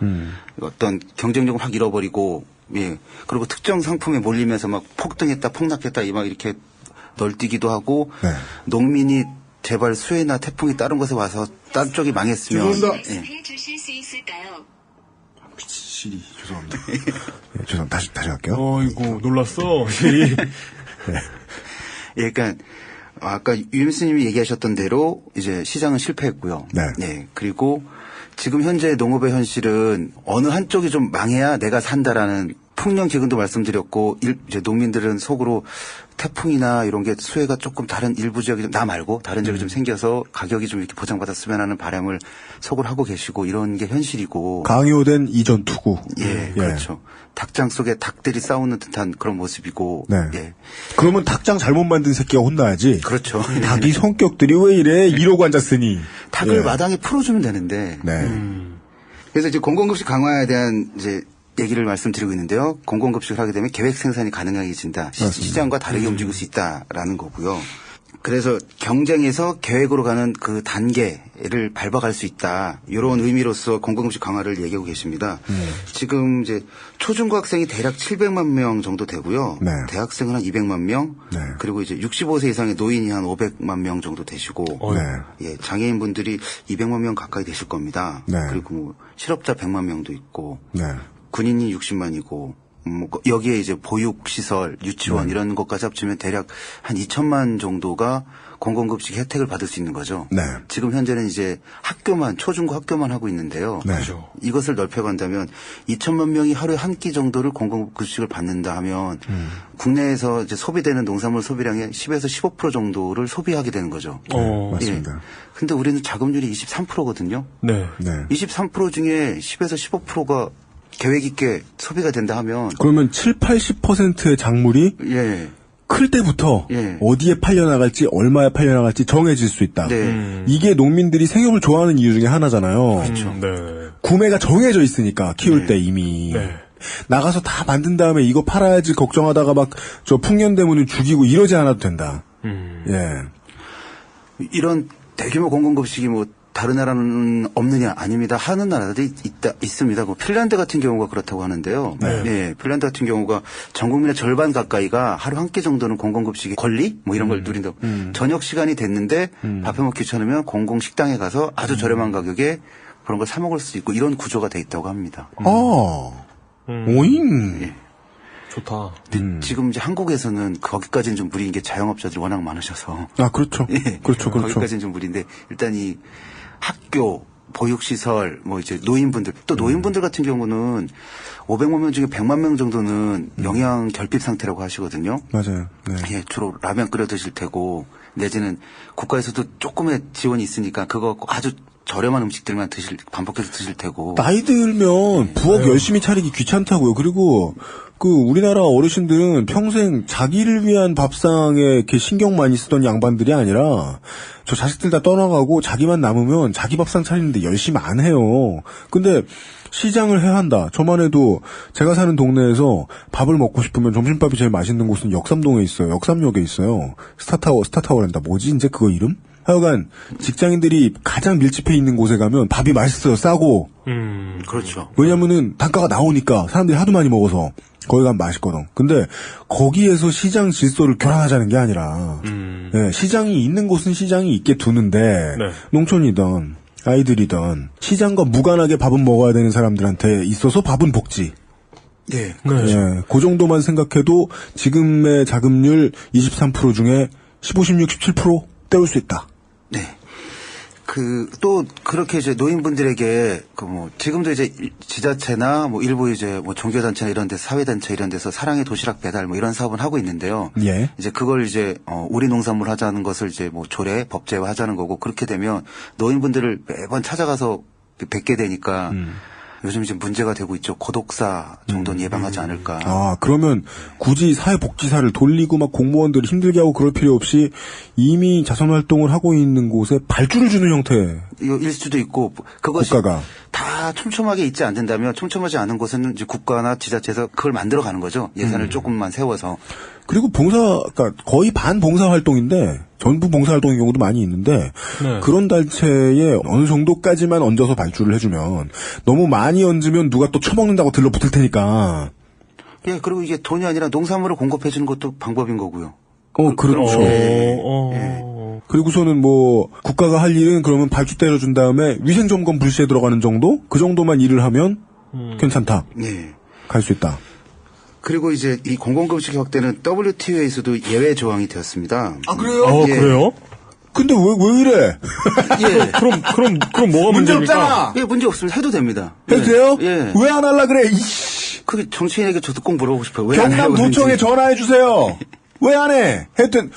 어떤 경쟁력을 확 잃어버리고 예. 그리고 특정 상품에 몰리면서 막 폭등했다, 폭락했다, 막 이렇게 널뛰기도 하고 네. 농민이 제발 수해나 태풍이 다른 곳에 와서 딴 쪽이 망했으면 주실 수 있을까요? 시리 죄송합니다. 예, 죄송합니다. 다시 할게요. 어이구 놀랐어. 예, 그러니까 아까 유임스님이 얘기하셨던 대로 이제 시장은 실패했고요. 네. 그리고 지금 현재 농업의 현실은 어느 한쪽이 좀 망해야 내가 산다라는 풍년 기근도 말씀드렸고 이제 농민들은 속으로 태풍이나 이런 게 수해가 조금 다른 일부 지역이 나 말고 다른 지역이 좀 생겨서 가격이 좀 이렇게 보장받았으면 하는 바람을 속으로 하고 계시고 이런 게 현실이고 강요된 이전 투구. 예, 그렇죠. 닭장 속에 닭들이 싸우는 듯한 그런 모습이고. 네. 예. 그러면 닭장 잘못 만든 새끼가 혼나야지. 그렇죠. 닭이 성격들이 왜 이래? 이러고 앉았으니. 닭을 마당에 풀어주면 되는데. 네. 그래서 이제 공공급식 강화에 대한 이제 얘기를 말씀드리고 있는데요. 공공급식을 하게 되면 계획 생산이 가능해진다. 시장과 다르게 움직일 수 있다라는 거고요. 그래서 경쟁에서 계획으로 가는 그 단계를 밟아갈 수 있다. 이런 의미로서 공공급식 강화를 얘기하고 계십니다. 지금 이제 초중고 학생이 대략 700만 명 정도 되고요. 네. 대학생은 한 200만 명. 네. 그리고 이제 65세 이상의 노인이 한 500만 명 정도 되시고. 예, 장애인분들이 200만 명 가까이 되실 겁니다. 네. 그리고 뭐 실업자 100만 명도 있고. 네. 군인이 60만이고 여기에 이제 보육시설, 유치원 이런 것까지 합치면 대략 한 2천만 정도가 공공급식 혜택을 받을 수 있는 거죠. 네. 지금 현재는 이제 학교만, 초중고 학교만 하고 있는데요. 네. 이것을 넓혀간다면 2천만 명이 하루에 한 끼 정도를 공공급식을 받는다 하면 국내에서 이제 소비되는 농산물 소비량의 10에서 15% 정도를 소비하게 되는 거죠. 맞습니다. 근데 우리는 자금률이 23%거든요. 네. 23% 중에 10에서 15%가 계획 있게 소비가 된다 하면 그러면 7, 80%의 작물이 클 때부터 예. 어디에 팔려나갈지 얼마에 팔려나갈지 정해질 수 있다. 네. 이게 농민들이 생협을 좋아하는 이유 중에 하나잖아요. 그렇죠. 네. 구매가 정해져 있으니까 키울 때 이미. 네. 나가서 다 만든 다음에 이거 팔아야지 걱정하다가 막 저 풍년대문을 죽이고 이러지 않아도 된다. 예. 이런 대규모 공공급식이 뭐 다른 나라는 없느냐? 아닙니다. 하는 나라들이 있습니다. 그 핀란드 같은 경우가 그렇다고 하는데요. 네. 네, 핀란드 같은 경우가 전 국민의 절반 가까이가 하루 한 끼 정도는 공공급식의 권리 뭐 이런 걸 누린다고. 저녁 시간이 됐는데 밥해 먹기 귀찮으면 공공식당에 가서 아주 저렴한 가격에 그런 걸 사 먹을 수 있고 이런 구조가 돼 있다고 합니다. 오잉. 예. 좋다. 지금 이제 한국에서는 거기까지는 좀 무리인 게 자영업자들이 워낙 많으셔서. 아, 그렇죠. 예. 그렇죠. 거기까지는 좀 무리인데 일단 이 학교, 보육시설, 뭐 이제 노인분들, 또 노인분들 같은 경우는 500만 명 중에 100만 명 정도는 영양 결핍 상태라고 하시거든요. 맞아요. 네. 예, 주로 라면 끓여 드실 테고, 내지는 국가에서도 조금의 지원이 있으니까 그거 아주 저렴한 음식들만 반복해서 드실 테고. 나이 들면 부엌 열심히 차리기 귀찮다고요. 그리고 우리나라 어르신들은 평생 자기를 위한 밥상에 이렇게 신경 많이 쓰던 양반들이 아니라 저 자식들 다 떠나가고 자기만 남으면 자기 밥상 차리는데 열심히 안 해요. 근데 시장을 해야 한다. 저만 해도 제가 사는 동네에서 밥을 먹고 싶으면 점심밥이 제일 맛있는 곳은 역삼동에 있어요. 역삼역에 있어요. 스타타워란다. 뭐지 이제 그거 이름? 하여간 직장인들이 가장 밀집해 있는 곳에 가면 밥이 맛있어요. 싸고. 그렇죠. 왜냐면은 단가가 나오니까 사람들이 하도 많이 먹어서 거기 가면 맛있거든. 근데 거기에서 시장 질서를 교란하자는 게 아니라 예, 시장이 있는 곳은 시장이 있게 두는데 농촌이든 아이들이든 시장과 무관하게 밥은 먹어야 되는 사람들한테 있어서 밥은 복지. 네. 그렇죠. 예, 그 정도만 생각해도 지금의 자금률 23% 중에 15, 16, 17% 때울 수 있다. 네. 또 그렇게 이제 노인분들에게 지금도 이제 지자체나 뭐 일부 이제 뭐 종교단체나 이런 데 사회단체 이런 데서 사랑의 도시락 배달 뭐 이런 사업을 하고 있는데요. 예. 이제 그걸 이제 우리 농산물 하자는 것을 이제 뭐 조례 법제화 하자는 거고 그렇게 되면 노인분들을 매번 찾아가서 뵙게 되니까 요즘 이제 문제가 되고 있죠. 고독사 정도는 예방하지 않을까. 아, 그러면 굳이 사회복지사를 돌리고 막 공무원들을 힘들게 하고 그럴 필요 없이 이미 자선활동을 하고 있는 곳에 발주를 주는 형태일 수도 있고 그것이 국가가 다 촘촘하게 있지 않는다면 촘촘하지 않은 곳은 이제 국가나 지자체에서 그걸 만들어 가는 거죠. 예산을 조금만 세워서. 그리고 그러니까 거의 반봉사활동인데 전부 봉사활동인 경우도 많이 있는데 그런 단체에 어느 정도까지만 얹어서 발주를 해주면 너무 많이 얹으면 누가 또 처먹는다고 들러붙을 테니까. 예, 그리고 이게 돈이 아니라 농산물을 공급해 주는 것도 방법인 거고요. 그렇죠. 그리고서는 뭐 국가가 할 일은 그러면 발주 때려준 다음에 위생점검 불시에 들어가는 정도? 그 정도만 일을 하면 괜찮다. 네. 갈 수 있다. 그리고 이제 이 공공급식 확대는 WTO에서도 예외 조항이 되었습니다. 아, 그래요? 예. 그래요? 근데 왜 이래? 예. 그럼 뭐가 문제 문제입니까? 없잖아. 예, 문제 없습니다. 해도 됩니다. 해도 돼요? 예. 왜 안 할라 그래? 그게 정치인에게 저도 꼭 물어보고 싶어요. 왜 안 해요? 경남도청에 전화해 주세요. 왜 안 해? 했더니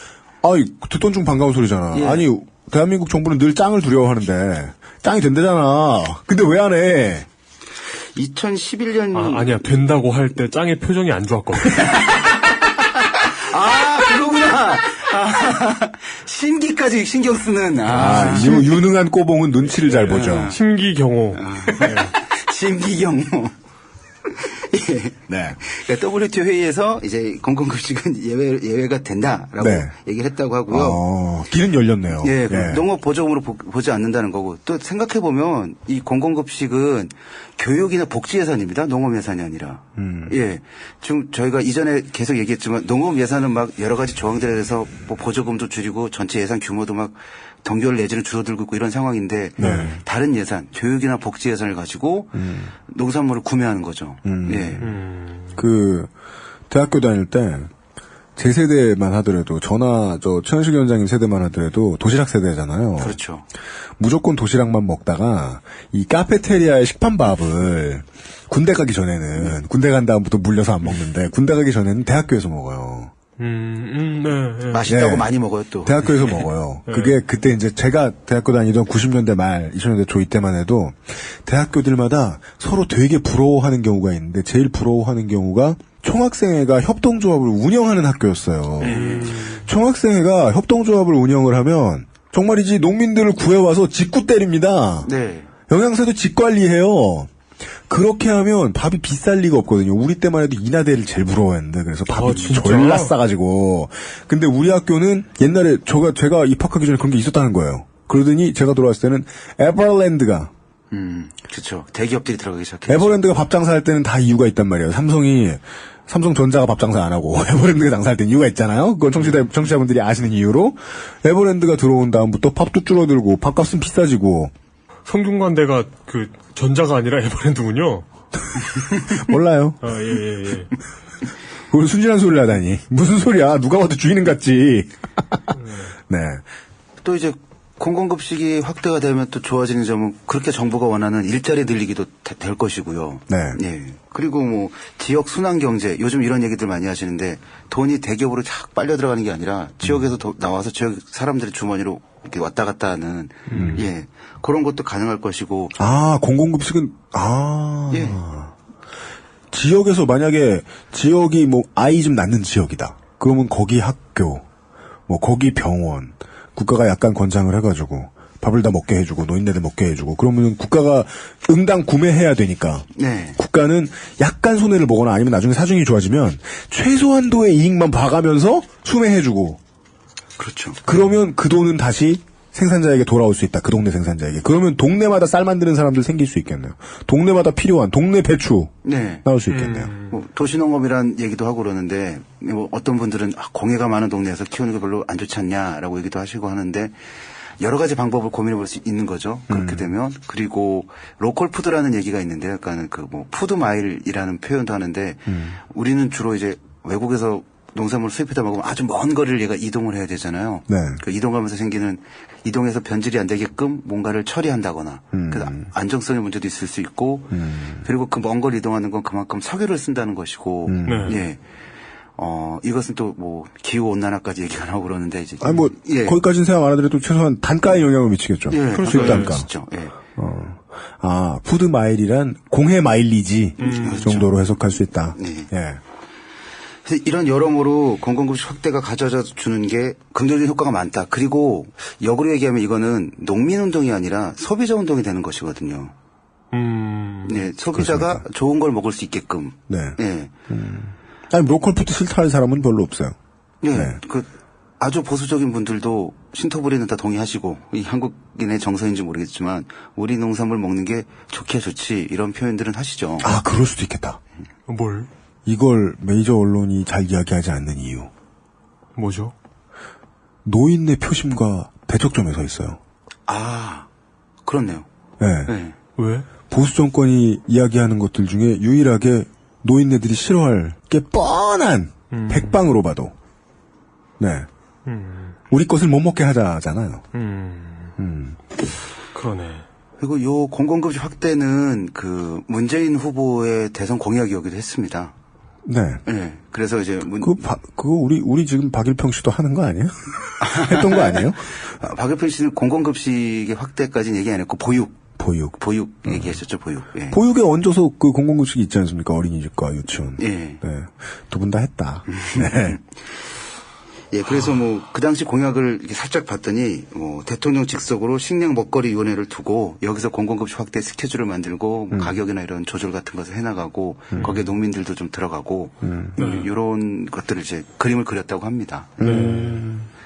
듣던 중 반가운 소리잖아. 예. 아니, 대한민국 정부는 늘 짱을 두려워하는데 짱이 된대잖아. 근데 왜 안 해? 2011년 아니야. 된다고 할 때 짱의 표정이 안 좋았거든. 그거구나. 심기까지 신경 쓰는. 유능한 꼬봉은 눈치를 잘 보죠. 심기경호. 심기경호. 예. 네. 그러니까 WTO 회의에서 이제 공공급식은 예외가 된다라고 얘기를 했다고 하고요. 길은 열렸네요. 예. 농업 보조금으로 보지 않는다는 거고 또 생각해 보면 이 공공급식은 교육이나 복지 예산입니다. 농업 예산이 아니라. 예. 지금 저희가 이전에 계속 얘기했지만 농업 예산은 막 여러 가지 조항들에 대해서 뭐 보조금도 줄이고 전체 예산 규모도 막 동결 내지는 줄어들고 있고 이런 상황인데 다른 예산, 교육이나 복지 예산을 가지고 농산물을 구매하는 거죠. 예. 대학교 다닐 때 제 세대만 하더라도 최현식 위원장님 세대만 하더라도 도시락 세대잖아요. 그렇죠. 무조건 도시락만 먹다가 이 카페테리아의 식판밥을 군대 가기 전에는 군대 간 다음부터 물려서 안 먹는데 군대 가기 전에는 대학교에서 먹어요. 네. 맛있다고 많이 먹어요, 또. 대학교에서 먹어요. 그게 그때 이제 제가 대학교 다니던 90년대 말, 2000년대 초 이때만 해도 대학교들마다 서로 되게 부러워하는 경우가 있는데 제일 부러워하는 경우가 총학생회가 협동조합을 운영하는 학교였어요. 총학생회가 협동조합을 운영을 하면 정말이지 농민들을 구해와서 직구 때립니다. 네. 영양사도 직관리해요. 그렇게 하면 밥이 비쌀 리가 없거든요. 우리 때만 해도 인하대를 제일 부러워했는데 그래서 밥이 졸라 싸가지고. 근데 우리 학교는 옛날에 제가 입학하기 전에 그런 게 있었다는 거예요. 그러더니 제가 돌아왔을 때는 에버랜드가 그렇죠. 대기업들이 들어가기 시작했죠. 에버랜드가 밥 장사할 때는 다 이유가 있단 말이에요. 삼성전자가 밥 장사 안 하고 에버랜드가 장사할 때는 이유가 있잖아요. 그건 청취자분들이 아시는 이유로 에버랜드가 들어온 다음부터 밥도 줄어들고 밥값은 비싸지고. 성균관대가 그 전자가 아니라 에버랜드군요. 몰라요. 예. 그걸 순진한 소리를 하다니. 무슨 소리야. 누가 봐도 주인은 같지. 네. 또 이제 공공급식이 확대가 되면 또 좋아지는 점은 그렇게 정부가 원하는 일자리 늘리기도 될 것이고요. 네. 예. 그리고 뭐 지역 순환 경제 요즘 이런 얘기들 많이 하시는데 돈이 대기업으로 착 빨려 들어가는 게 아니라 지역에서 나와서 지역 사람들의 주머니로 이렇게 왔다 갔다 하는 예. 그런 것도 가능할 것이고. 공공급식은 예. 지역에서 만약에 지역이 뭐 아이 좀 낳는 지역이다. 그러면 거기 학교, 뭐 거기 병원 국가가 약간 권장을 해가지고 밥을 다 먹게 해주고 노인네들 먹게 해주고 그러면 국가가 응당 구매해야 되니까 네. 국가는 약간 손해를 보거나 아니면 나중에 사정이 좋아지면 최소한도의 이익만 봐가면서 수매해주고 그렇죠. 그러면 그 돈은 다시 생산자에게 돌아올 수 있다. 그 동네 생산자에게. 그러면 동네마다 쌀 만드는 사람들 생길 수 있겠네요. 동네마다 필요한 동네 배추 네. 나올 수 있겠네요. 뭐 도시농업이란 얘기도 하고 그러는데 뭐 어떤 분들은 공해가 많은 동네에서 키우는 게 별로 안 좋지 않냐라고 얘기도 하시고 하는데 여러 가지 방법을 고민해 볼 수 있는 거죠. 그렇게 되면. 그리고 로컬 푸드라는 얘기가 있는데 약간 그 뭐 푸드 마일이라는 표현도 하는데 우리는 주로 이제 외국에서 농산물 수입해다 먹으면 아주 먼 거리를 얘가 이동을 해야 되잖아요. 네. 그 이동하면서 생기는 이동해서 변질이 안 되게끔 뭔가를 처리한다거나 그래서 안정성의 문제도 있을 수 있고 그리고 그 먼 거리 이동하는 건 그만큼 석유를 쓴다는 것이고 예. 이것은 또 뭐 기후 온난화까지 얘기가 나오고 그러는데 이제 예. 거기까지는 생각 안 하더라도 최소한 단가에 영향을 미치겠죠. 예. 수입 단가. 예. 푸드 마일이란 공해 마일리지 정도로 해석할 수 있다. 네. 예. 그래서 이런 여러모로 공공급식 확대가 가져다 주는 게 긍정적인 효과가 많다. 그리고 역으로 얘기하면 이거는 농민운동이 아니라 소비자 운동이 되는 것이거든요. 네, 소비자가 그렇습니까? 좋은 걸 먹을 수 있게끔. 네. 네. 아니 로컬푸드 싫다는 사람은 별로 없어요. 네. 네. 그 아주 보수적인 분들도 신토부리는 다 동의하시고 이 한국인의 정서인지 모르겠지만 우리 농산물 먹는 게 좋게 좋지 이런 표현들은 하시죠. 그럴 수도 있겠다. 뭘? 이걸 메이저 언론이 잘 이야기하지 않는 이유. 뭐죠? 노인네 표심과 대척점에 서 있어요. 그렇네요. 네. 네. 왜? 보수 정권이 이야기하는 것들 중에 유일하게 노인네들이 싫어할 게 뻔한 백방으로 봐도. 네. 우리 것을 못 먹게 하자잖아요. 그러네. 그리고 요 공공급식 확대는 그 문재인 후보의 대선 공약이었기도 했습니다. 네. 네. 그래서 이제 그거 우리 지금 박일평 씨도 하는 거 아니에요? 했던 거 아니에요? 박일평 씨는 공공급식의 확대까지는 얘기 안 했고 보육 얘기하셨죠. 보육. 예. 보육에 얹어서 그 공공급식이 있지 않습니까? 어린이집과 유치원. 예. 네. 두 분 다 했다. 네. 예, 그래서 뭐 그 당시 공약을 이렇게 살짝 봤더니 뭐 대통령 직속으로 식량 먹거리 위원회를 두고 여기서 공공급식 확대 스케줄을 만들고 뭐 가격이나 이런 조절 같은 것을 해나가고 거기에 농민들도 좀 들어가고 이런 것들을 이제 그림을 그렸다고 합니다.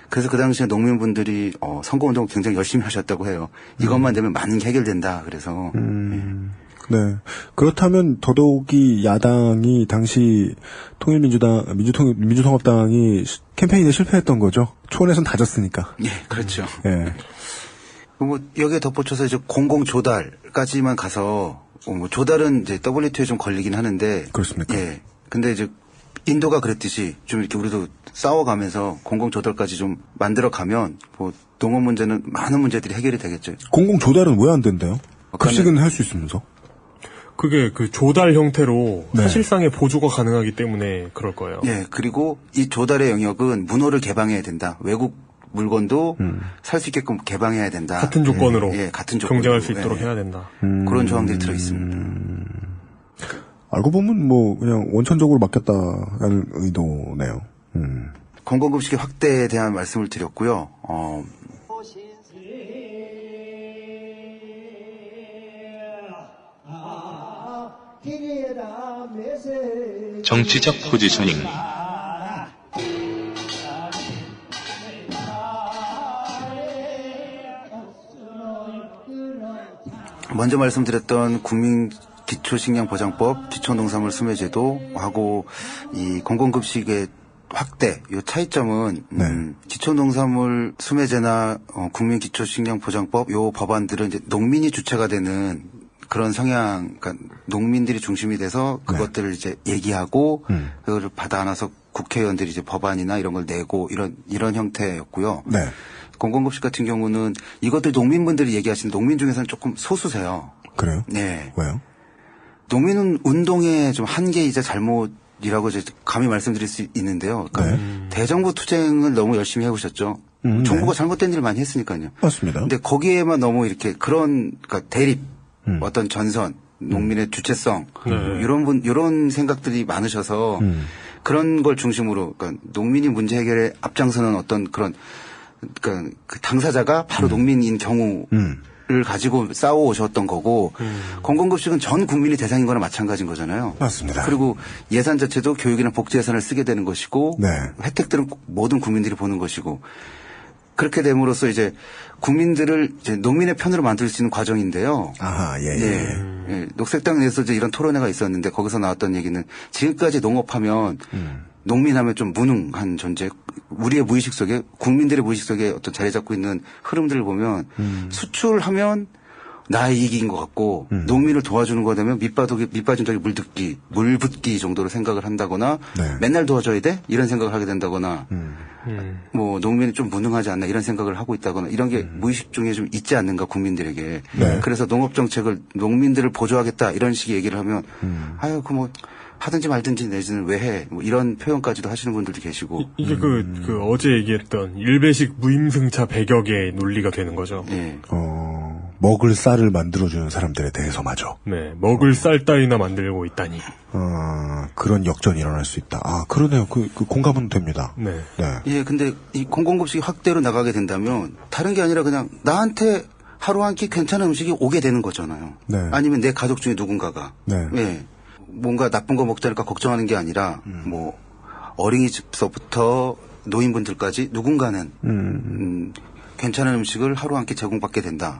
그래서 그 당시에 농민분들이 선거운동 굉장히 열심히 하셨다고 해요. 이것만 되면 많은 게 해결된다. 그래서 네. 그렇다면 더더욱이 야당이 당시 민주통합당이 캠페인에 실패했던 거죠. 초원에선 다졌으니까. 예, 그렇죠. 예. 뭐 여기에 덧붙여서 이제 공공 조달까지만 가서 뭐 조달은 이제 WTO에 좀 걸리긴 하는데. 그렇습니까? 예. 근데 이제 인도가 그랬듯이 좀 이렇게 우리도 싸워가면서 공공 조달까지 좀 만들어가면 뭐 농업 문제는 많은 문제들이 해결이 되겠죠. 공공 조달은 왜 안 된대요? 급식은 할 수 있으면서. 그게 그 조달 형태로 네. 사실상의 보조가 가능하기 때문에 그럴 거예요. 예, 그리고 이 조달의 영역은 문호를 개방해야 된다. 외국 물건도 살 수 있게끔 개방해야 된다. 같은 조건으로. 예, 같은 조건으로. 경쟁할 수 있도록 해야 된다. 그런 조항들이 들어있습니다. 알고 보면 뭐 그냥 원천적으로 맡겼다는 의도네요. 공공급식의 확대에 대한 말씀을 드렸고요. 정치적 포지셔닝. 먼저 말씀드렸던 국민 기초식량보장법, 기초농산물 수매제도하고 이 공공급식의 확대, 요 차이점은 기초농산물 수매제나 국민 기초식량보장법 요 법안들은 이제 농민이 주체가 되는 그런 성향, 그러니까 농민들이 중심이 돼서 그것들을 이제 얘기하고 그거를 받아 안아서 국회의원들이 이제 법안이나 이런 걸 내고 이런 형태였고요. 네. 공공급식 같은 경우는 이것들 농민분들이 얘기하시는 농민 중에서는 조금 소수세요. 그래요? 네. 왜요? 농민은 운동의 좀 한계이자 잘못이라고 이제 감히 말씀드릴 수 있는데요. 그러니까 대정부 투쟁을 너무 열심히 해오셨죠. 정부가 잘못된 일을 많이 했으니까요. 맞습니다. 근데 거기에만 너무 이렇게 그러니까 대립, 어떤 전선, 농민의 주체성, 이런 생각들이 많으셔서 그런 걸 중심으로, 그러니까 농민이 문제 해결에 앞장서는 어떤 그러니까 그 당사자가 바로 농민인 경우를 가지고 싸워오셨던 거고, 공공급식은 전 국민이 대상인 거나 마찬가지인 거잖아요. 맞습니다. 그리고 예산 자체도 교육이나 복지 예산을 쓰게 되는 것이고, 혜택들은 모든 국민들이 보는 것이고, 그렇게 됨으로써 이제 국민들을 이제 농민의 편으로 만들 수 있는 과정인데요. 아하, 예. 예. 녹색당 내에서 이제 이런 토론회가 있었는데 거기서 나왔던 얘기는 지금까지 농업하면 농민하면 좀 무능한 존재, 우리의 무의식 속에, 국민들의 무의식 속에 어떤 자리 잡고 있는 흐름들을 보면 수출하면 나의 이익인 것 같고 농민을 도와주는 거 되면 밑빠진 적에 물붓기 정도로 생각을 한다거나 맨날 도와줘야 돼? 이런 생각을 하게 된다거나 뭐 농민이 좀 무능하지 않나 이런 생각을 하고 있다거나 이런 게 무의식 중에 좀 있지 않는가 국민들에게. 그래서 농업정책을 농민들을 보조하겠다 이런 식의 얘기를 하면 아유 그 뭐 하든지 말든지 내지는 왜 해? 뭐 이런 표현까지도 하시는 분들도 계시고. 이게 그 어제 얘기했던 일배식 무임승차 100여 개의 논리가 되는 거죠. 네. 먹을 쌀을 만들어주는 사람들에 대해서마저. 네. 먹을 쌀 따위나 만들고 있다니. 그런 역전이 일어날 수 있다. 아, 그러네요. 그 공감은 됩니다. 네. 예, 근데 이 공공급식이 확대로 나가게 된다면 다른 게 아니라 그냥 나한테 하루 한 끼 괜찮은 음식이 오게 되는 거잖아요. 네. 아니면 내 가족 중에 누군가가. 네. 예. 뭔가 나쁜 거 먹자니까 걱정하는 게 아니라 뭐 어린이집서부터 노인분들까지 누군가는 괜찮은 음식을 하루 한 끼 제공받게 된다.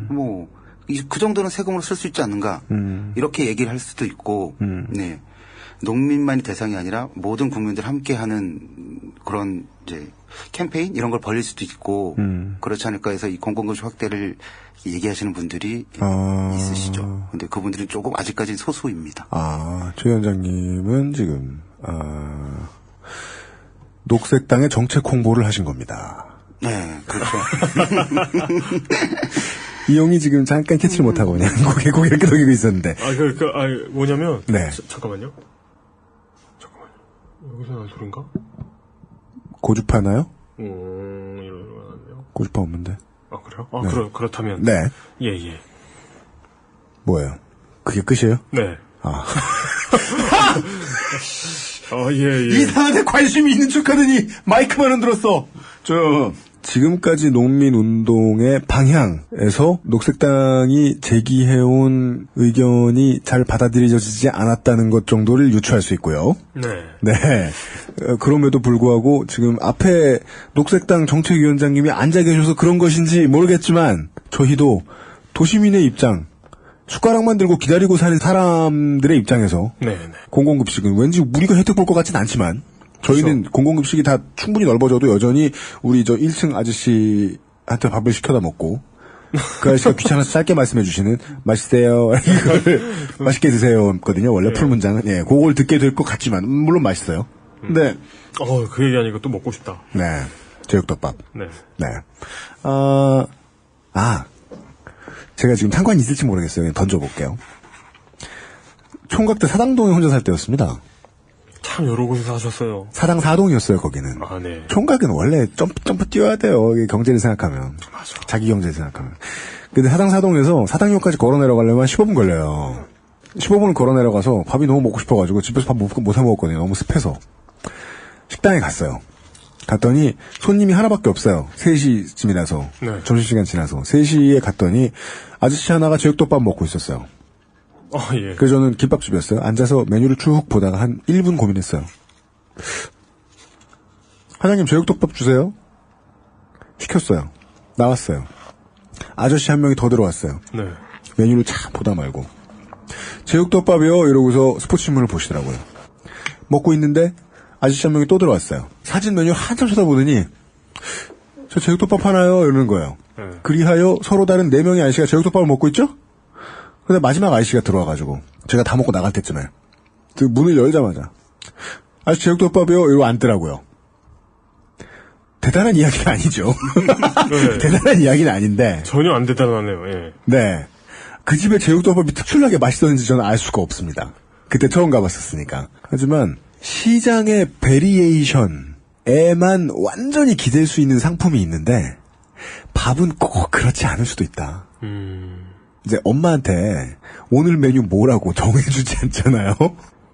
뭐 그 정도는 세금으로 쓸 수 있지 않는가. 이렇게 얘기를 할 수도 있고, 네. 농민만이 대상이 아니라 모든 국민들 함께하는 그런 이제 캠페인 이런 걸 벌릴 수도 있고 그렇지 않을까 해서 이 공공급식 확대를 얘기하시는 분들이 있으시죠. 근데 그분들은 조금 아직까지는 소수입니다. 최 위원장님은 지금 녹색당의 정책 홍보를 하신 겁니다. 네, 그렇죠. 이 형이 지금 잠깐 캐치를 못하고 그냥 고개 이렇게 넘기고 있었는데. 뭐냐면. 네. 잠깐만요. 여기서 난 소린가? 고주파나요? 이러네요. 고주파 없는데. 아, 그래요? 네. 그렇다면. 네. 예. 뭐예요? 그게 끝이에요? 네. 예. 이 사안에 관심이 있는 척하더니 마이크만 흔들었어. 지금까지 농민운동의 방향에서 녹색당이 제기해온 의견이 잘 받아들여지지 않았다는 것 정도를 유추할 수 있고요. 네. 그럼에도 불구하고 지금 앞에 녹색당 정책위원장님이 앉아 계셔서 그런 것인지 모르겠지만 저희도 도시민의 입장, 숟가락만 들고 기다리고 사는 사람들의 입장에서 공공급식은 왠지 우리가 혜택 볼 것 같진 않지만 저희는 그렇죠. 공공급식이 다 충분히 넓어져도 여전히 우리 1층 아저씨한테 밥을 시켜다 먹고 그 아저씨가 귀찮아서 짧게 말씀해 주시는 맛있어요 이걸 맛있게 드세요거든요. 원래 풀문장은 그걸 듣게 될 것 같지만 물론 맛있어요. 네. 그 얘기하니까 또 먹고 싶다. 네. 제육덮밥. 네. 제가 지금 상관이 있을지 모르겠어요. 그냥 던져볼게요. 총각 때 사당동에 혼자 살 때였습니다. 참 여러 곳에서 하셨어요. 사당 4동이었어요, 거기는. 네. 총각은 원래 점프 뛰어야 돼요. 경제를 생각하면. 맞아. 자기 경제를 생각하면. 근데 사당 4동에서 사당역까지 걸어 내려가려면 15분 걸려요. 15분을 걸어 내려가서 밥이 너무 먹고 싶어가지고 집에서 밥 못 해 먹었거든요. 너무 습해서. 식당에 갔어요. 갔더니 손님이 하나밖에 없어요. 3시쯤이라서. 네. 점심시간 지나서. 3시에 갔더니 아저씨 하나가 제육덮밥 먹고 있었어요. 예. 그래서 저는 김밥집이었어요. 앉아서 메뉴를 쭉 보다가 한 1분 고민했어요. 사장님 제육덮밥 주세요. 시켰어요. 나왔어요. 아저씨 한 명이 더 들어왔어요. 네. 메뉴를 참 보다 말고. 제육덮밥이요? 이러고서 스포츠신문을 보시더라고요. 먹고 있는데 아저씨 한 명이 또 들어왔어요. 사진 메뉴 한참 쳐다보더니 저 제육덮밥 하나요? 이러는 거예요. 네. 그리하여 서로 다른 4명의 아저씨가 제육덮밥을 먹고 있죠? 근데 마지막 아저씨가 들어와가지고 제가 다 먹고 나갈 때쯤에 그 문을 열자마자 아저씨 제육덮밥이요? 이러고 앉더라고요. 대단한 이야기가 아니죠. 네. 대단한 이야기는 아닌데 전혀 안 대단하네요. 예. 네. 그 집의 제육덮밥이 특출나게 맛있었는지 저는 알 수가 없습니다. 그때 처음 가봤었으니까. 하지만 시장의 베리에이션에만 완전히 기댈 수 있는 상품이 있는데 밥은 꼭 그렇지 않을 수도 있다. 이제 엄마한테 오늘 메뉴 뭐라고 정해주지 않잖아요.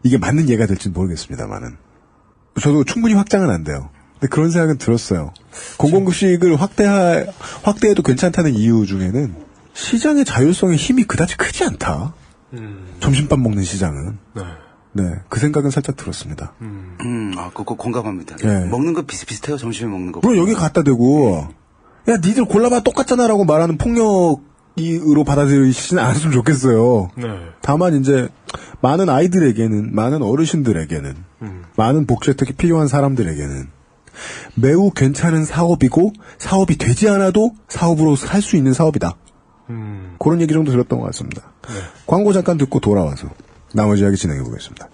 이게 맞는 예가 될지는 모르겠습니다만은. 저도 충분히 확장은 안 돼요. 근데 그런 생각은 들었어요. 공공급식을 확대해도 괜찮다는 이유 중에는 시장의 자율성의 힘이 그다지 크지 않다. 점심밥 먹는 시장은. 네, 그 생각은 살짝 들었습니다. 그거 공감합니다. 네. 먹는 거 비슷비슷해요. 점심에 먹는 거. 그럼 여기 갖다 대고 야 니들 골라봐 똑같잖아라고 말하는 폭력으로 받아들이시진 않았으면 좋겠어요. 네. 다만 이제 많은 아이들에게는, 많은 어르신들에게는, 많은 복지 혜택이 필요한 사람들에게는 매우 괜찮은 사업이고 사업이 되지 않아도 사업으로 살 수 있는 사업이다. 그런 얘기 정도 들었던 것 같습니다. 네. 광고 잠깐 듣고 돌아와서 나머지 이야기 진행해 보겠습니다.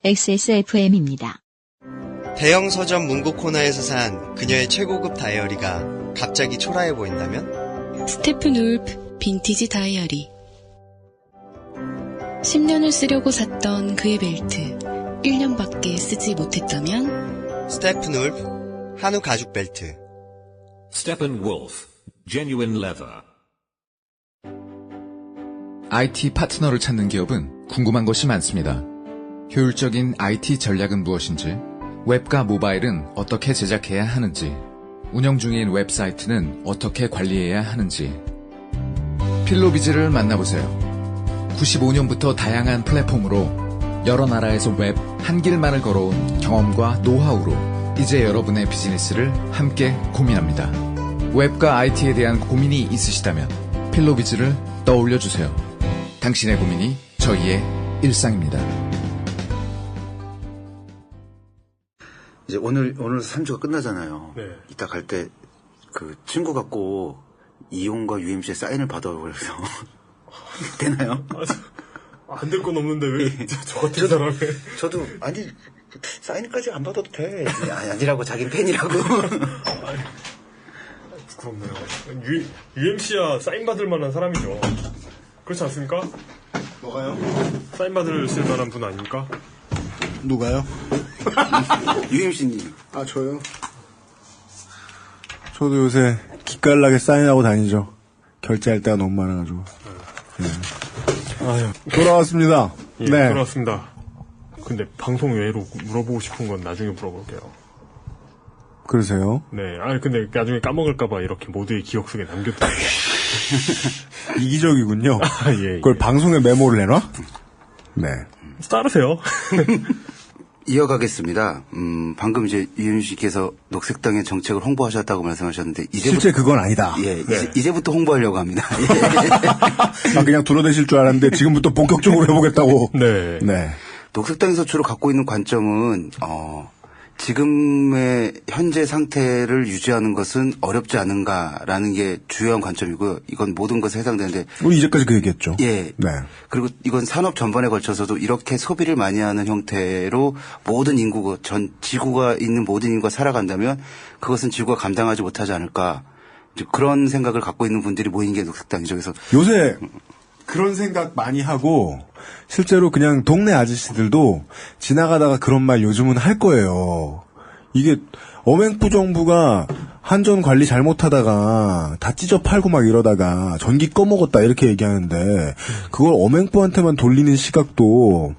XSFM입니다. 대형 서점 문구 코너에서 산 그녀의 최고급 다이어리가 갑자기 초라해 보인다면? 스테픈 울프 빈티지 다이어리. 10년을 쓰려고 샀던 그의 벨트 1년밖에 쓰지 못했다면? 스테픈 울프 한우 가죽 벨트. Steppenwolf Genuine Leather. IT 파트너를 찾는 기업은 궁금한 것이 많습니다. 효율적인 IT 전략은 무엇인지, 웹과 모바일은 어떻게 제작해야 하는지, 운영 중인 웹사이트는 어떻게 관리해야 하는지. 필로비즈를 만나보세요. 95년부터 다양한 플랫폼으로 여러 나라에서 웹 한 길만을 걸어온 경험과 노하우로 이제 여러분의 비즈니스를 함께 고민합니다. 웹과 IT에 대한 고민이 있으시다면 필로비즈를 떠올려주세요. 당신의 고민이 저희의 일상입니다. 이제 오늘 3주가 끝나잖아요. 네. 이따 갈 때 그 친구가 꼭 이용과 UMC의 사인을 받아오고 그래서 되나요? 안 될 건 없는데 왜 저 같은 사람이? 저도 아니 사인까지 안 받아도 돼. 아니라고 자기는 팬이라고. 부끄럽네요. UMC야 사인 받을 만한 사람이죠. 그렇지 않습니까? 뭐가요? 사인 받을 쓸 만한 분 아닙니까? 누가요? UMC님. 아, 저요? 저도 요새 기깔나게 사인하고 다니죠. 결제할 때가 너무 많아가지고. 네. 아유. 돌아왔습니다. 예, 네. 돌아왔습니다. 근데 방송 외로 물어보고 싶은 건 나중에 물어볼게요. 그러세요? 네. 근데 나중에 까먹을까봐 이렇게 모두의 기억 속에 남겨두는 이기적이군요. 예. 그걸 방송에 메모를 내놔? 네. 따르세요. 이어가겠습니다. 방금 이제 UMC께서 녹색당의 정책을 홍보하셨다고 말씀하셨는데 실제 그건 아니다. 예, 네. 이제부터 홍보하려고 합니다. 아, 그냥 둘러대실 줄 알았는데 지금부터 본격적으로 해보겠다고. 네. 네. 녹색당에서 주로 갖고 있는 관점은 지금의 현재 상태를 유지하는 것은 어렵지 않은가라는 게 주요한 관점이고요. 이건 모든 것에 해당되는데 우리 이제까지 그 얘기했죠. 예. 네. 그리고 이건 산업 전반에 걸쳐서도 이렇게 소비를 많이 하는 형태로 모든 인구가 전 지구가 있는 모든 인구가 살아간다면 그것은 지구가 감당하지 못하지 않을까. 이제 그런 생각을 갖고 있는 분들이 모인 게 녹색당이죠. 그래서 요새 그런 생각 많이 하고 실제로 그냥 동네 아저씨들도 지나가다가 그런 말 요즘은 할 거예요. 이게 어맹부 정부가 한전 관리 잘못하다가 다 찢어 팔고 막 이러다가 전기 꺼먹었다 이렇게 얘기하는데 그걸 어맹부한테만 돌리는 시각도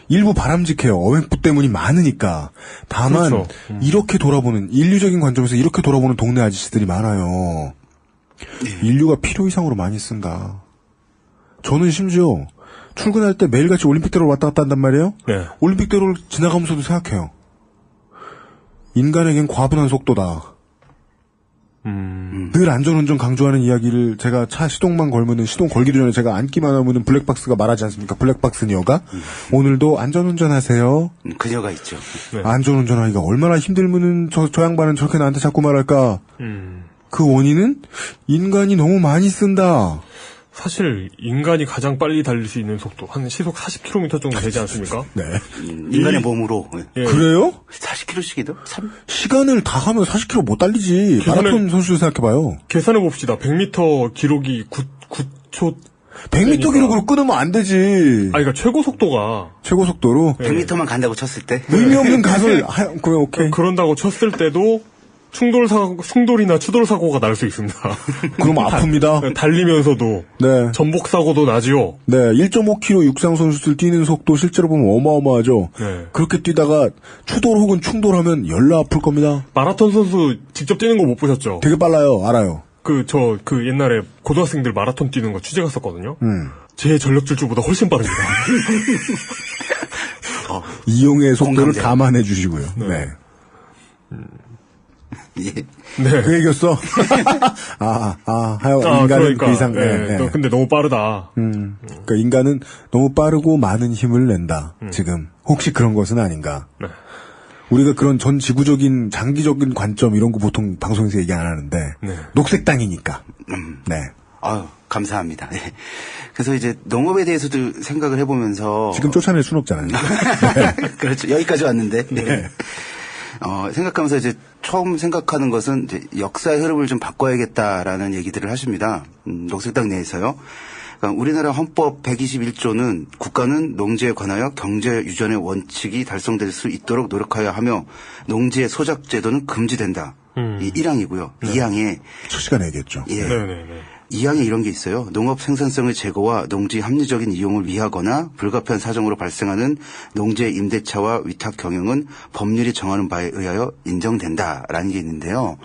일부 바람직해요. 어맹부 때문이 많으니까. 다만 그렇죠. 이렇게 돌아보는 인류적인 관점에서 이렇게 돌아보는 동네 아저씨들이 많아요. 인류가 필요 이상으로 많이 쓴다. 저는 심지어 출근할 때 매일같이 올림픽대로를 왔다 갔다 한단 말이에요. 네. 올림픽대로를 지나가면서도 생각해요. 인간에겐 과분한 속도다. 늘 안전운전 강조하는 이야기를 제가 차 시동만 걸면은 시동 걸기도 전에 제가 앉기만 하면은 블랙박스가 말하지 않습니까? 블랙박스녀가 오늘도 안전운전 하세요. 그녀가 있죠. 네. 안전운전하기가 얼마나 힘들면은 저 양반은 저렇게 나한테 자꾸 말할까? 그 원인은 인간이 너무 많이 쓴다. 사실 인간이 가장 빨리 달릴 수 있는 속도 한 시속 40km 정도 되지 않습니까? 네. 인간의 몸으로. 예. 그래요? 40km씩이도? 시간을 다 하면 40km 못 달리지. 마라톤 선수들 생각해봐요. 계산해 봅시다. 100m 기록이 9초. 100m 기록으로 끊으면 안 되지. 그러니까 최고 속도가. 최고 속도로? 100m만 간다고 쳤을 때? 의미 없는 가설, 그래, 오케이. 그런다고 쳤을 때도 충돌이나 추돌 사고가 날 수 있습니다. 그럼 아픕니다. 달리면서도. 네. 전복 사고도 나지요. 네. 1.5km 육상 선수들 뛰는 속도 실제로 보면 어마어마하죠. 네. 그렇게 뛰다가 추돌 혹은 충돌하면 열나 아플 겁니다. 마라톤 선수 직접 뛰는 거 못 보셨죠? 되게 빨라요. 알아요. 그 옛날에 고등학생들 마라톤 뛰는 거 취재 갔었거든요. 제 전력 질주보다 훨씬 빠릅니다. 이용의 속도를 감안해 주시고요. 네. 예. 네. 그 얘기였어? 인간은 그러니까, 그 이상, 네. 근데 너무 빠르다. 그러니까 인간은 너무 빠르고 많은 힘을 낸다. 지금. 혹시 그런 것은 아닌가. 네. 우리가 그런 전 지구적인 장기적인 관점 이런 거 보통 방송에서 얘기 안 하는데. 네. 녹색 땅이니까. 네. 아유, 감사합니다. 네. 그래서 이제 농업에 대해서도 생각을 해보면서. 지금 쫓아낼 순 없잖아요. 그렇죠. 여기까지 왔는데. 네. 생각하면서 이제 처음 생각하는 것은 이제 역사의 흐름을 좀 바꿔야겠다라는 얘기들을 하십니다. 녹색당 내에서요. 그러니까 우리나라 헌법 121조는 국가는 농지에 관하여 경제 유전의 원칙이 달성될 수 있도록 노력하여 하며 농지의 소작 제도는 금지된다. 이 1항이고요. 네. 2항에 첫 시간에 얘기했죠. 예. 네네네. 2항에 이런 게 있어요. 농업 생산성의 제고와 농지 합리적인 이용을 위하거나 불가피한 사정으로 발생하는 농지의 임대차와 위탁 경영은 법률이 정하는 바에 의하여 인정된다라는 게 있는데요.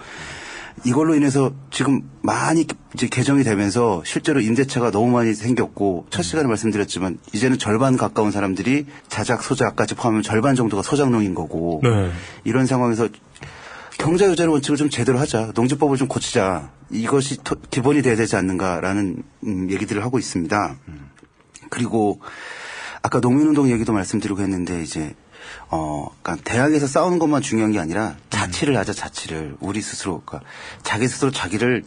이걸로 인해서 지금 많이 이제 개정이 되면서 실제로 임대차가 너무 많이 생겼고 첫 시간에 말씀드렸지만 이제는 절반 가까운 사람들이 자작 소작까지 포함하면 절반 정도가 소작농인 거고 네. 이런 상황에서 경자유전의 원칙을 좀 제대로 하자. 농지법을 좀 고치자. 이것이 기본이 돼야 되지 않는가라는 얘기들을 하고 있습니다. 그리고 아까 농민운동 얘기도 말씀드리고 했는데 이제 그러니까 대학에서 싸우는 것만 중요한 게 아니라 자치를 하자. 자치를 우리 스스로 그러니까 자기 스스로 자기를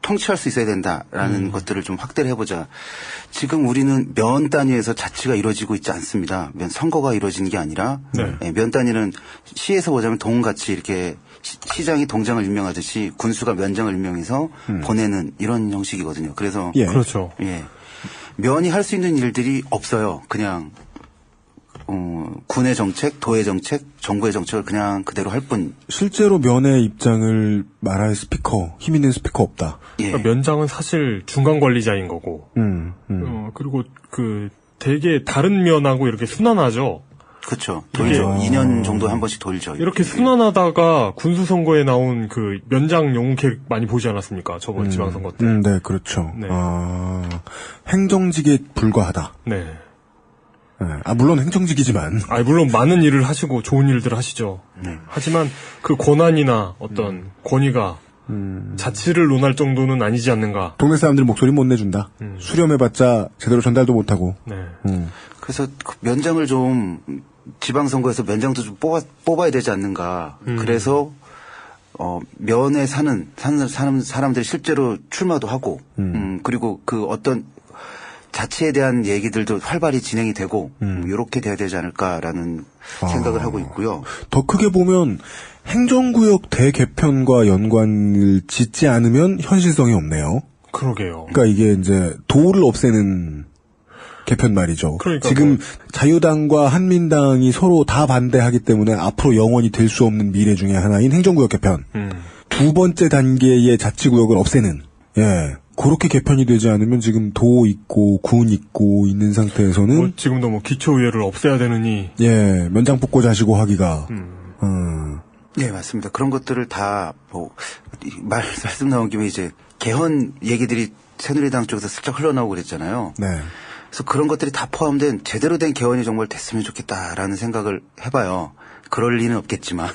통치할 수 있어야 된다라는 것들을 좀 확대를 해보자. 지금 우리는 면 단위에서 자치가 이루어지고 있지 않습니다. 선거가 이루어지는 게 아니라 면 단위는 시에서 보자면 동같이 이렇게 시장이 동장을 임명하듯이 군수가 면장을 임명해서 보내는 이런 형식이거든요. 그래서 그렇죠. 예, 면이 할 수 있는 일들이 없어요. 그냥 군의 정책, 도의 정책, 정부의 정책을 그냥 그대로 할 뿐. 실제로 면의 입장을 말할 스피커, 힘 있는 스피커 없다. 예. 그러니까 면장은 사실 중간 관리자인 거고. 그리고 되게 다른 면하고 이렇게 순환하죠. 그렇죠. 돌죠. 2년 정도에 한 번씩 돌죠. 이렇게 순환하다가 군수 선거에 나온 그 면장 영웅캐 많이 보지 않았습니까? 저번 지방선거 때. 네, 그렇죠. 네. 행정직에 불과하다. 네. 물론 행정직이지만. 물론 많은 일을 하시고 좋은 일들을 하시죠. 하지만 그 권한이나 어떤 권위가 자치를 논할 정도는 아니지 않는가. 동네 사람들 목소리 못 내준다. 수렴해봤자 제대로 전달도 못하고. 네. 그래서 면장을 좀 지방선거에서 면장도 좀 뽑아야 되지 않는가. 그래서 면에 사는 사람들이 실제로 출마도 하고 그리고 그 어떤 자치에 대한 얘기들도 활발히 진행이 되고 이렇게 돼야 되지 않을까라는 생각을 하고 있고요. 더 크게 보면 행정구역 대개편과 연관을 짓지 않으면 현실성이 없네요. 그러게요. 그러니까 이게 이제 도를 없애는 개편 말이죠. 그러니까 지금 자유당과 한민당이 서로 다 반대하기 때문에 앞으로 영원히 될 수 없는 미래 중에 하나인 행정구역 개편. 두 두 번째 단계의 자치구역을 없애는, 예. 그렇게 개편이 되지 않으면 지금 도 있고, 군 있고, 있는 상태에서는. 지금도 기초의회를 없애야 되느니. 예, 면장 뽑고 자시고 하기가. 네, 맞습니다. 그런 것들을 다, 말씀 나온 김에 이제, 개헌 얘기들이 새누리당 쪽에서 슬쩍 흘러나오고 그랬잖아요. 네. 그래서 그런 것들이 다 포함된 제대로 된 개헌이 정말 됐으면 좋겠다라는 생각을 해봐요. 그럴 리는 없겠지만.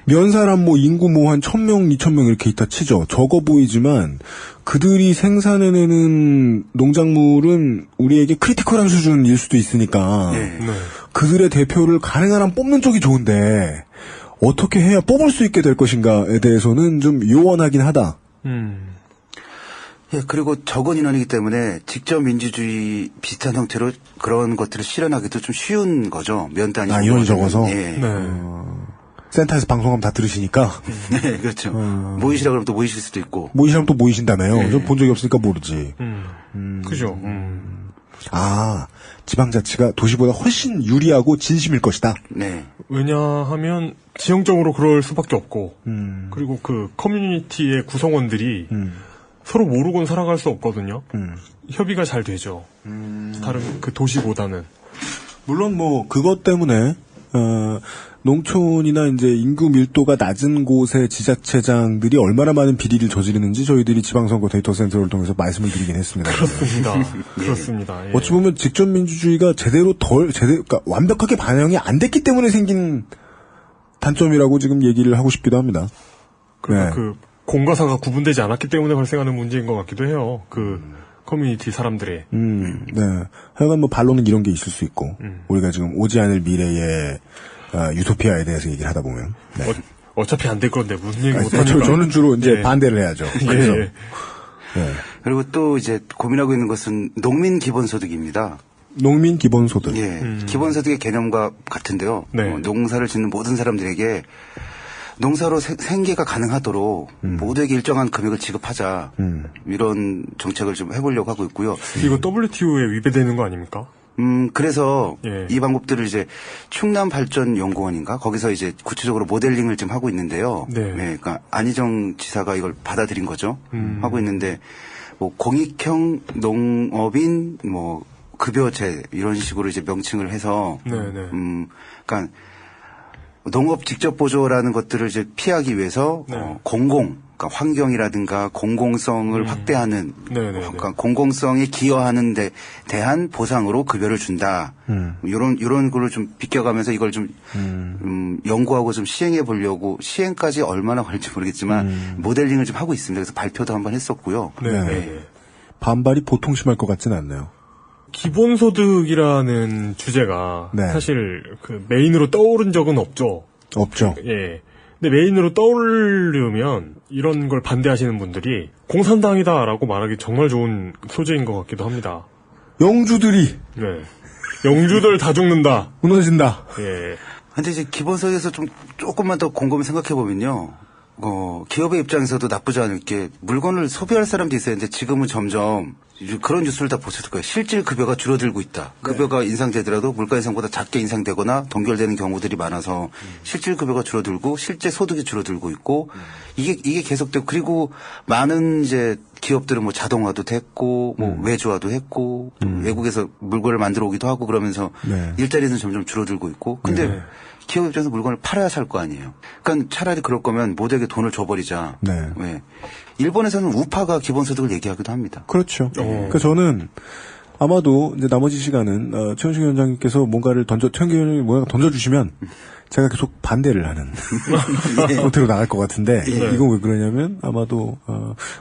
면사람 인구 한 1000명, 2000명 이렇게 있다 치죠. 적어 보이지만 그들이 생산해내는 농작물은 우리에게 크리티컬한 수준일 수도 있으니까 그들의 대표를 가능한 한 뽑는 쪽이 좋은데 어떻게 해야 뽑을 수 있게 될 것인가에 대해서는 좀 요원하긴 하다. 예, 그리고 적은 인원이기 때문에 직접 민주주의 비슷한 형태로 그런 것들을 실현하기도 좀 쉬운 거죠. 면 단위. 인원이 적어서? 예. 센터에서 방송하면 다 들으시니까? 네, 그렇죠. 모이시라 그러면 또 모이실 수도 있고. 모이시라면 또 모이신다며요. 전 본 적이 없으니까 모르지. 그죠. 지방자치가 도시보다 훨씬 유리하고 진심일 것이다. 네. 왜냐하면 지형적으로 그럴 수밖에 없고, 그리고 커뮤니티의 구성원들이 서로 모르고는 살아갈 수 없거든요. 협의가 잘 되죠. 다른 도시보다는. 물론 그것 때문에 농촌이나 이제 인구 밀도가 낮은 곳의 지자체장들이 얼마나 많은 비리를 저지르는지 저희들이 지방선거 데이터 센터를 통해서 말씀을 드리긴 했습니다. 그렇습니다. 그렇습니다. 예. 어찌 보면 직접 민주주의가 그러니까 완벽하게 반영이 안 됐기 때문에 생긴 단점이라고 지금 얘기를 하고 싶기도 합니다. 그러니까 공과사가 구분되지 않았기 때문에 발생하는 문제인 것 같기도 해요. 커뮤니티 사람들의. 네. 하여간 반론은 이런 게 있을 수 있고, 우리가 지금 오지 않을 미래의 유토피아에 대해서 얘기를 하다 보면. 네. 어차피 안 될 건데 무슨 얘기 못하니까. 저는 주로 이제 반대를 해야죠. 그래서. 예. 네. 그리고 또 이제 고민하고 있는 것은 농민 기본소득입니다. 농민 기본소득. 예. 기본소득의 개념과 같은데요. 네. 농사를 짓는 모든 사람들에게 농사로 생계가 가능하도록 모두에게 일정한 금액을 지급하자. 이런 정책을 좀 해보려고 하고 있고요. 이거 WTO에 위배되는 거 아닙니까? 그래서 이 방법들을 이제 충남발전연구원인가 거기서 이제 구체적으로 모델링을 좀 하고 있는데요. 네. 그러니까 안희정 지사가 이걸 받아들인 거죠. 하고 있는데 공익형 농업인 급여제 이런 식으로 이제 명칭을 해서 그러니까 농업 직접 보조라는 것들을 이제 피하기 위해서 그러니까 환경이라든가 공공성을 확대하는 그러니까 공공성에 기여하는 데 대한 보상으로 급여를 준다. 이런 거를 좀 비껴가면서 이걸 좀 연구하고 좀 시행해 보려고 시행까지 얼마나 걸릴지 모르겠지만 모델링을 좀 하고 있습니다. 그래서 발표도 한번 했었고요. 네. 반발이 보통 심할 것 같지는 않네요. 기본소득이라는 주제가 사실 메인으로 떠오른 적은 없죠. 없죠. 예. 근데 메인으로 떠오르면 이런 걸 반대하시는 분들이 공산당이다라고 말하기 정말 좋은 소재인 것 같기도 합니다. 영주들이. 네. 영주들 다 죽는다. 무너진다. 예. 근데 이제 기본소득에서 조금만 더 곰곰이 생각해 보면요. 기업의 입장에서도 나쁘지 않을 게 물건을 소비할 사람도 있어야 하는데 지금은 점점 그런 뉴스를 다 보셨을 거예요. 실질 급여가 줄어들고 있다. 급여가 인상되더라도 물가 인상보다 작게 인상되거나 동결되는 경우들이 많아서 실질 급여가 줄어들고 실제 소득이 줄어들고 있고 이게 계속되고 그리고 많은 이제 기업들은 자동화도 됐고 외주화도 했고 외국에서 물건을 만들어 오기도 하고 그러면서 일자리는 점점 줄어들고 있고 근데 기업 입장에서 물건을 팔아야 살 거 아니에요. 그러니까 차라리 그럴 거면 모두에게 돈을 줘버리자. 왜? 일본에서는 우파가 기본소득을 얘기하기도 합니다. 그렇죠. 그러니까 저는 아마도 이제 나머지 시간은 최현식 위원장님께서 뭔가를 최현식 위원장이 뭔가 던져주시면 제가 계속 반대를 하는 형태로 나갈 것 같은데 이건 왜 그러냐면 아마도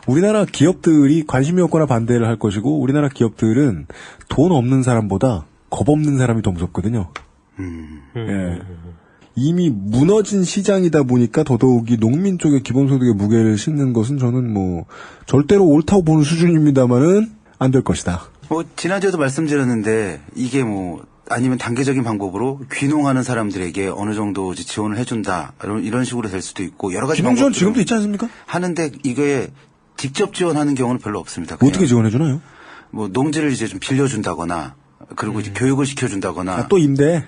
우리나라 기업들이 관심이 없거나 반대를 할 것이고 우리나라 기업들은 돈 없는 사람보다 겁 없는 사람이 더 무섭거든요. 예. 이미 무너진 시장이다 보니까 더더욱이 농민 쪽의 기본소득의 무게를 싣는 것은 저는 절대로 옳다고 보는 수준입니다만은 안 될 것이다. 지난주에도 말씀드렸는데 이게 아니면 단계적인 방법으로 귀농하는 사람들에게 어느 정도 지원을 해준다 이런 식으로 될 수도 있고 여러 가지 방법 지금도 있지 않습니까? 하는데 이게 직접 지원하는 경우는 별로 없습니다. 어떻게 지원해 주나요? 농지를 이제 좀 빌려준다거나 그리고 이제 교육을 시켜준다거나 또 임대.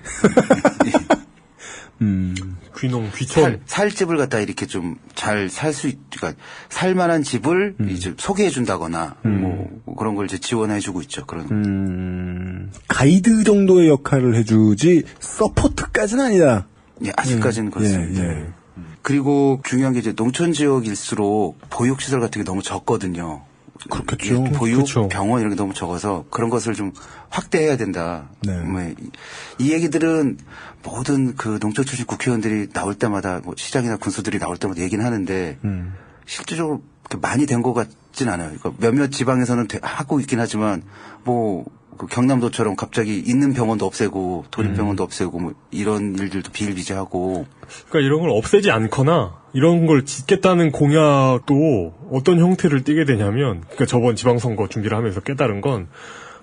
귀농, 귀촌. 살집을 갖다 이렇게 좀 잘 그러니까 살만한 집을 이제 소개해준다거나 뭐 그런 걸 이제 지원해주고 있죠. 그런. 가이드 정도의 역할을 해주지 서포트까지는 아니다. 예, 아직까지는 그렇습니다. 예. 그리고 중요한 게 이제 농촌 지역일수록 보육시설 같은 게 너무 적거든요. 그렇겠죠. 보육, 그렇죠. 병원 이런 게 너무 적어서 그런 것을 좀 확대해야 된다. 네. 이 얘기들은 모든 그 농촌 출신 국회의원들이 나올 때마다 뭐 시장이나 군수들이 나올 때마다 얘기는 하는데 실질적으로 많이 된 것 같진 않아요. 그러니까 몇몇 지방에서는 하고 있긴 하지만 뭐 그 경남도처럼 갑자기 있는 병원도 없애고 도립병원도 없애고 뭐 이런 일들도 비일비재하고. 그러니까 이런 걸 없애지 않거나 이런 걸 짓겠다는 공약도 어떤 형태를 띠게 되냐면, 그러니까 저번 지방선거 준비를 하면서 깨달은 건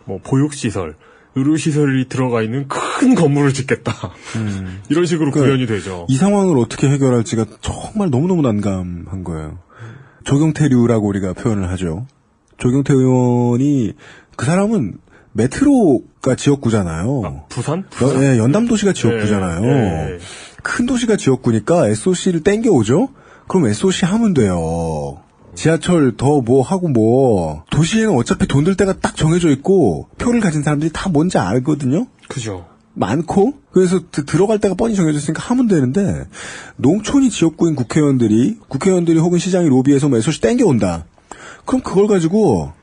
뭐 보육시설, 의료시설이 들어가 있는 큰 건물을 짓겠다. 이런 식으로 그러니까 구현이 되죠. 이 상황을 어떻게 해결할지가 정말 너무너무 난감한 거예요. 조경태류라고 우리가 표현을 하죠. 조경태 의원이 그 사람은 메트로가 지역구잖아요. 부산? 예, 연담도시가 지역구잖아요. 예. 큰 도시가 지역구니까 SOC를 땡겨오죠? 그럼 SOC 하면 돼요. 지하철 더 뭐 하고 뭐 도시에는 어차피 돈 들 때가 딱 정해져 있고 표를 가진 사람들이 다 뭔지 알거든요. 그죠. 많고 그래서 들어갈 때가 뻔히 정해져 있으니까 하면 되는데 농촌이 지역구인 국회의원들이 혹은 시장이 로비해서 뭐 SOC 땡겨온다. 그럼 그걸 가지고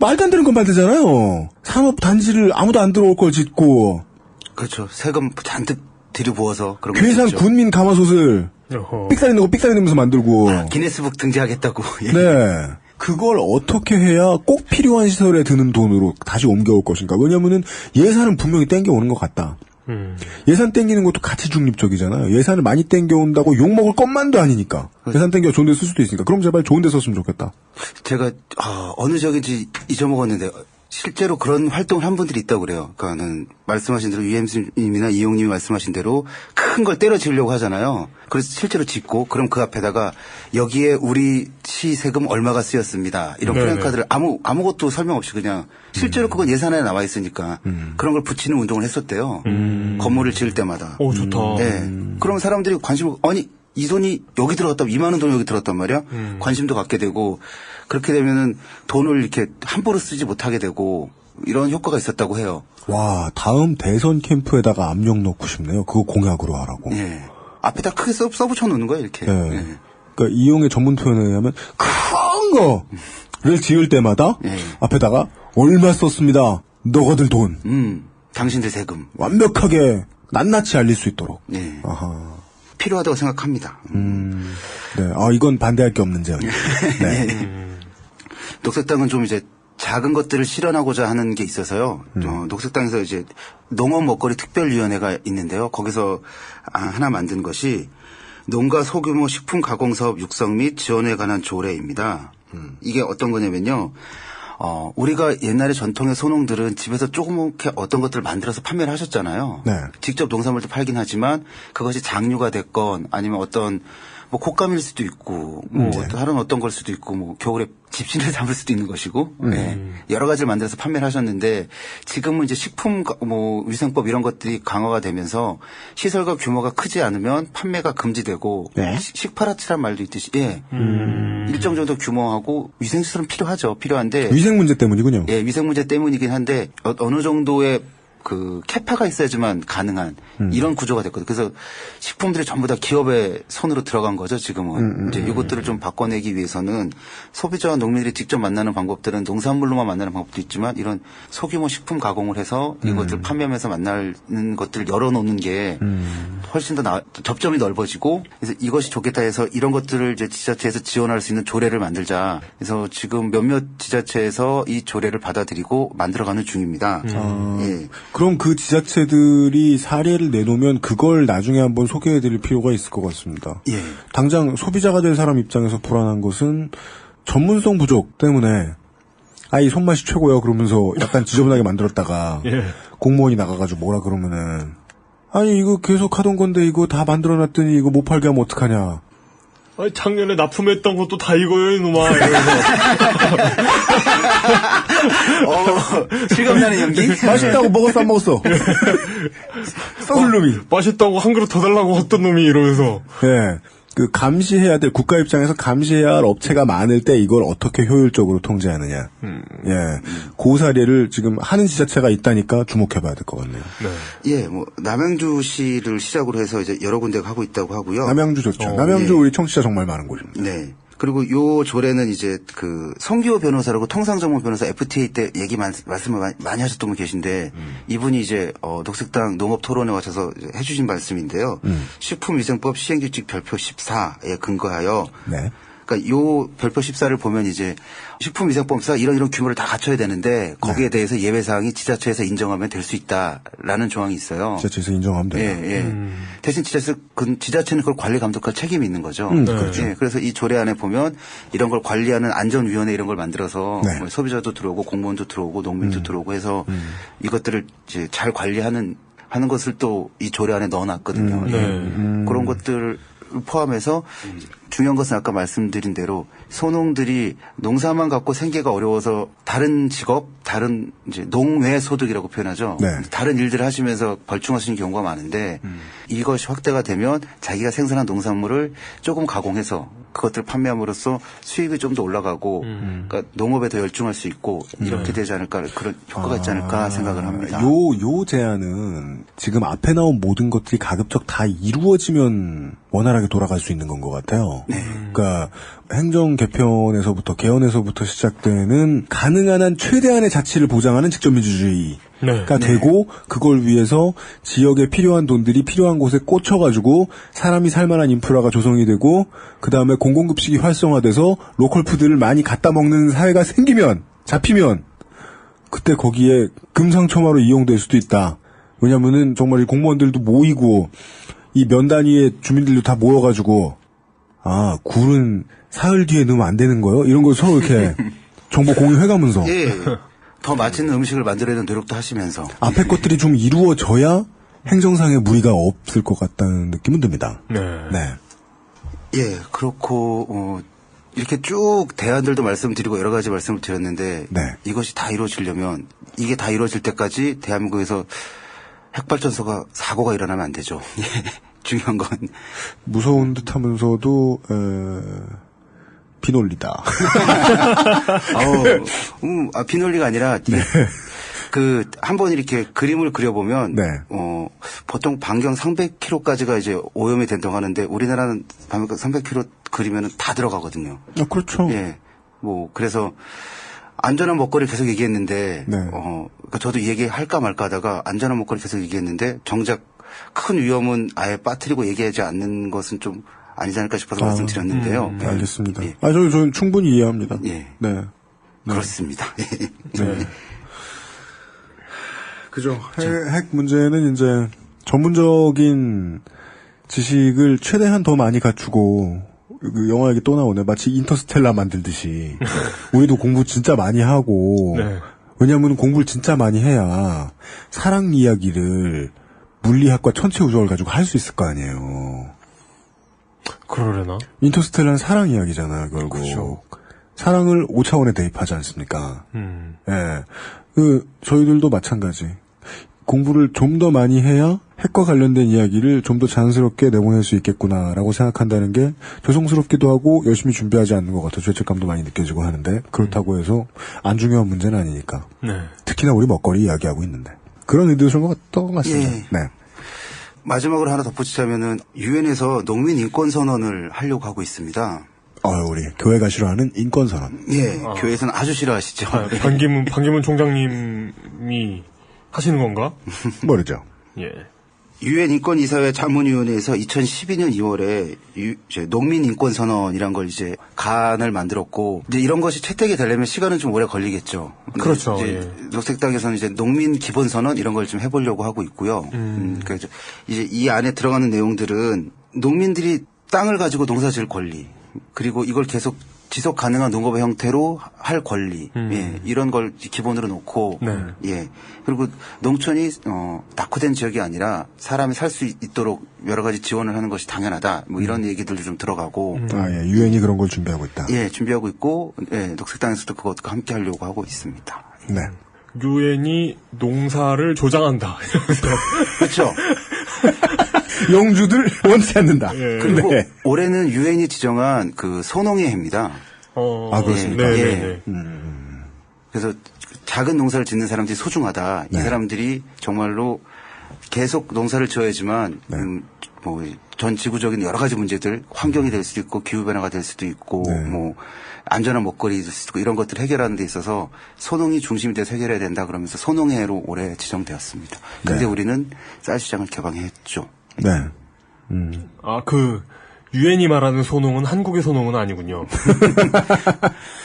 말도 안 되는 건 만들잖아요. 산업단지를 아무도 안 들어올 걸 짓고. 그렇죠. 세금 잔뜩 들여부어서 그런 거 괴산 있죠. 군민 가마솥을 삑사리 넣고 삑사리 넣으면서 만들고. 기네스북 등재하겠다고. 네. 그걸 어떻게 해야 꼭 필요한 시설에 드는 돈으로 다시 옮겨올 것인가. 왜냐면은 예산은 분명히 땡겨오는 것 같다. 예산 땡기는 것도 가치 중립적이잖아요. 예산을 많이 땡겨온다고 욕먹을 것만도 아니니까. 예산 땡겨 좋은 데 쓸 수도 있으니까. 그럼 제발 좋은 데 썼으면 좋겠다. 제가 어느 적인지 잊어먹었는데 실제로 그런 활동을 한 분들이 있다고 그래요. 그러니까는 말씀하신 대로 UMC님이나 이용님이 말씀하신 대로 큰 걸 때려 지으려고 하잖아요. 그래서 실제로 짓고 그럼 그 앞에다가 여기에 우리 시 세금 얼마가 쓰였습니다. 이런 플랜카드를 아무것도 설명 없이 그냥 실제로 그건 예산에 나와 있으니까 그런 걸 붙이는 운동을 했었대요. 건물을 지을 때마다. 오, 좋다. 네. 그러면 사람들이 관심을 아니 이 돈이 여기 들어갔다 2만 원 돈이 여기 들어갔단 말이야. 관심도 갖게 되고 그렇게 되면은 돈을 이렇게 함부로 쓰지 못하게 되고 이런 효과가 있었다고 해요. 와, 다음 대선 캠프에다가 압력 넣고 싶네요. 그거 공약으로 하라고. 예. 앞에다 크게 써붙여 놓는 거예요, 이렇게. 네. 예. 그러니까 이용의 전문 표현에 의하면 큰 거를 지을 때마다 앞에다가 얼마 썼습니다. 너가들 돈. 당신들 세금. 완벽하게 낱낱이 알릴 수 있도록. 예. 아하. 필요하다고 생각합니다. 네. 이건 반대할 게 없는 제안이에요. 네. 녹색당은 좀 이제 작은 것들을 실현하고자 하는 게 있어서요. 녹색당에서 이제 농업 먹거리 특별위원회가 있는데요. 거기서 하나 만든 것이 농가 소규모 식품 가공 사업 육성 및 지원에 관한 조례입니다. 이게 어떤 거냐면요. 우리가 옛날에 전통의 소농들은 집에서 조그맣게 어떤 것들을 만들어서 판매를 하셨잖아요. 네. 직접 농산물도 팔긴 하지만 그것이 장류가 됐건 아니면 어떤 뭐 곶감일 수도 있고 뭐 다른 어떤 걸 수도 있고 뭐 겨울에 집신을 담을 수도 있는 것이고 여러 가지를 만들어서 판매를 하셨는데 지금은 이제 식품 뭐 위생법 이런 것들이 강화가 되면서 시설과 규모가 크지 않으면 판매가 금지되고 식파라치란 말도 있듯이 일정 정도 규모하고 위생시설은 필요한데 위생 문제 때문이군요. 예, 위생 문제 때문이긴 한데 어느 정도의 그 캐파가 있어야지만 가능한 이런 구조가 됐거든요. 그래서 식품들이 전부 다 기업의 손으로 들어간 거죠. 지금은 이제 이것들을 좀 바꿔내기 위해서는 소비자와 농민들이 직접 만나는 방법들은 농산물로만 만나는 방법도 있지만 이런 소규모 식품 가공을 해서 이것들 판매하면서 만나는 것들을 열어놓는 게 훨씬 더 접점이 넓어지고 그래서 이것이 좋겠다 해서 이런 것들을 이제 지자체에서 지원할 수 있는 조례를 만들자. 그래서 지금 몇몇 지자체에서 이 조례를 받아들이고 만들어가는 중입니다. 예. 그럼 그 지자체들이 사례를 내놓으면 그걸 나중에 한번 소개해드릴 필요가 있을 것 같습니다. 예. 당장 소비자가 될 사람 입장에서 불안한 것은 전문성 부족 때문에 이 손맛이 최고야 그러면서 약간 지저분하게 만들었다가 공무원이 나가가지고 뭐라 그러면은 이거 계속 하던 건데 이거 다 만들어놨더니 이거 못 팔게 하면 어떡하냐. 아니, 작년에 납품했던 것도 다 이거예요, 이놈아. 이러면서. 실감나는 연기? 맛있다고 먹었어, 안 먹었어? 썩을 놈이. 맛있다고 한 그릇 더 달라고 어떤 놈이 이러면서. 예. 그 감시해야 될 국가 입장에서 감시해야 할 업체가 많을 때 이걸 어떻게 효율적으로 통제하느냐. 예. 그 사례를 지금 하는 지자체가 있다니까 주목해봐야 될 것 같네요. 네. 예, 뭐 남양주시를 시작으로 해서 이제 여러 군데가 하고 있다고 하고요. 남양주 좋죠. 남양주 예. 우리 청취자 정말 많은 곳입니다. 네. 그리고 요 조례는 이제 그 성기호 변호사라고 통상전문 변호사 FTA 때 말씀을 많이 하셨던 분 계신데 이분이 이제 녹색당 농업 토론에 와셔서 해주신 말씀인데요. 식품위생법 시행규칙 별표 14에 근거하여 네. 그러니까 요 별표 14를 보면 이제 식품위생법상 이런 규모를 다 갖춰야 되는데 거기에 대해서 예외사항이 지자체에서 인정하면 될 수 있다라는 조항이 있어요. 지자체에서 인정하면 돼요. 예, 예. 대신 지자체는 그걸 관리 감독할 책임이 있는 거죠. 그렇죠. 예, 그래서 이 조례 안에 보면 이런 걸 관리하는 안전위원회 이런 걸 만들어서 네. 뭐 소비자도 들어오고 공무원도 들어오고 농민도 들어오고 해서 이것들을 이제 잘 하는 것을 또 이 조례 안에 넣어놨거든요. 그런 것들 포함해서 중요한 것은 아까 말씀드린 대로 소농들이 농사만 갖고 생계가 어려워서 다른 직업, 다른 이제 농외 소득이라고 표현하죠. 네. 다른 일들을 하시면서 벌충하시는 경우가 많은데 이것이 확대가 되면 자기가 생산한 농산물을 조금 가공해서 그것들을 판매함으로써 수익이 좀 더 올라가고 그러니까 농업에 더 열중할 수 있고 이렇게 되지 않을까 그런 효과가 있지 않을까 생각을 합니다. 요 제안은 지금 앞에 나온 모든 것들이 가급적 다 이루어지면 원활하게 돌아갈 수 있는 건 것 같아요. 네. 그러니까 행정 개편에서부터 개헌에서부터 시작되는 가능한 한 최대한의 자치를 보장하는 직접민주주의가 되고 그걸 위해서 지역에 필요한 돈들이 필요한 곳에 꽂혀가지고 사람이 살만한 인프라가 조성이 되고 그 다음에 공공급식이 활성화돼서 로컬 푸드를 많이 갖다 먹는 사회가 생기면 잡히면 그때 거기에 금상첨화로 이용될 수도 있다. 왜냐면은 정말 이 공무원들도 모이고 이 면 단위의 주민들도 다 모여가지고 굴은 사흘 뒤에 넣으면 안 되는 거요? 이런 걸 서로 이렇게 정보 공유해가면서 예. 더 맛있는 음식을 만들어내는 노력도 하시면서 앞에 것들이 좀 이루어져야 행정상의 무리가 없을 것 같다는 느낌은 듭니다. 네. 예, 그렇고 이렇게 쭉 대안들도 말씀드리고 여러 가지 말씀을 드렸는데 이것이 다 이루어지려면 이게 다 이루어질 때까지 대한민국에서 핵발전소가 사고가 일어나면 안 되죠. 중요한 건 무서운 듯하면서도 비논리다. 비논리가 아니라 그 한번 이렇게 그림을 그려보면 보통 반경 300km까지가 이제 오염이 된다고 하는데 우리나라는 반경 300km 그리면은 다 들어가거든요. 그렇죠. 예, 뭐 그래서 안전한 먹거리 계속 얘기했는데 그러니까 저도 이 얘기 할까 말까 하다가 안전한 먹거리 계속 얘기했는데 정작 큰 위험은 아예 빠뜨리고 얘기하지 않는 것은 좀 아니지 않을까 싶어서 말씀드렸는데요. 알겠습니다. 저는 충분히 이해합니다. 네. 그렇습니다. 네. 그죠. 핵 문제는 이제 전문적인 지식을 최대한 더 많이 갖추고 그 영화 얘기 또 나오네. 마치 인터스텔라 만들듯이 우리도 공부 진짜 많이 하고 왜냐하면 공부를 진짜 많이 해야 사랑 이야기를 물리학과 천체우주학을 가지고 할 수 있을 거 아니에요. 그러려나? 인터스텔라는 사랑 이야기잖아요, 결국. 그렇죠. 사랑을 5차원에 대입하지 않습니까? 예. 저희들도 마찬가지. 공부를 좀 더 많이 해야 핵과 관련된 이야기를 좀 더 자연스럽게 내보낼 수 있겠구나라고 생각한다는 게 죄송스럽기도 하고 열심히 준비하지 않는 것 같아요. 죄책감도 많이 느껴지고 하는데 그렇다고 해서 안 중요한 문제는 아니니까. 특히나 우리 먹거리 이야기하고 있는데. 그런 의도였던 것 같습니다. 네. 마지막으로 하나 덧붙이자면은 유엔에서 농민 인권 선언을 하려고 하고 있습니다. 우리 교회가 싫어하는 인권 선언. 예, 교회에서는 아주 싫어하시죠. 반기문 총장님이 하시는 건가? 모르죠. 예. 유엔 인권이사회 자문위원회에서 2012년 2월에 농민 인권 선언이란 걸 이제 간을 만들었고 이제 이런 것이 채택이 되려면 시간은 좀 오래 걸리겠죠. 그렇죠. 이제 녹색당에서는 이제 농민 기본 선언 이런 걸 좀 해보려고 하고 있고요. 그래서 이제 이 안에 들어가는 내용들은 농민들이 땅을 가지고 농사지을 권리 그리고 이걸 계속 지속 가능한 농업의 형태로 할 권리, 예, 이런 걸 기본으로 놓고, 네. 예, 그리고 농촌이 낙후된 지역이 아니라 사람이 살 수 있도록 여러 가지 지원을 하는 것이 당연하다, 뭐 이런 얘기들도 좀 들어가고, 예, 유엔이 그런 걸 준비하고 있다. 예, 준비하고 있고, 예, 녹색당에서도 그것과 함께 하려고 하고 있습니다. 네. 유엔이 농사를 조장한다. 그렇죠. 영주들 원치 않는다. 예. 그리고 네. 올해는 유엔이 지정한 그 소농의 해입니다. 아, 그렇습니까? 예. 네. 그래서 작은 농사를 짓는 사람들이 소중하다. 네. 이 사람들이 정말로 계속 농사를 지어야지만 뭐 전 지구적인 여러 가지 문제들, 환경이 될 수도 있고 기후 변화가 될 수도 있고 네. 뭐 안전한 먹거리 될 수도 있고 이런 것들을 해결하는 데 있어서 소농이 중심이 돼서 해결해야 된다 그러면서 소농해로 올해 지정되었습니다. 근데 네. 우리는 쌀 시장을 개방했죠. 네. 아, 유엔이 말하는 소농은 한국의 소농은 아니군요.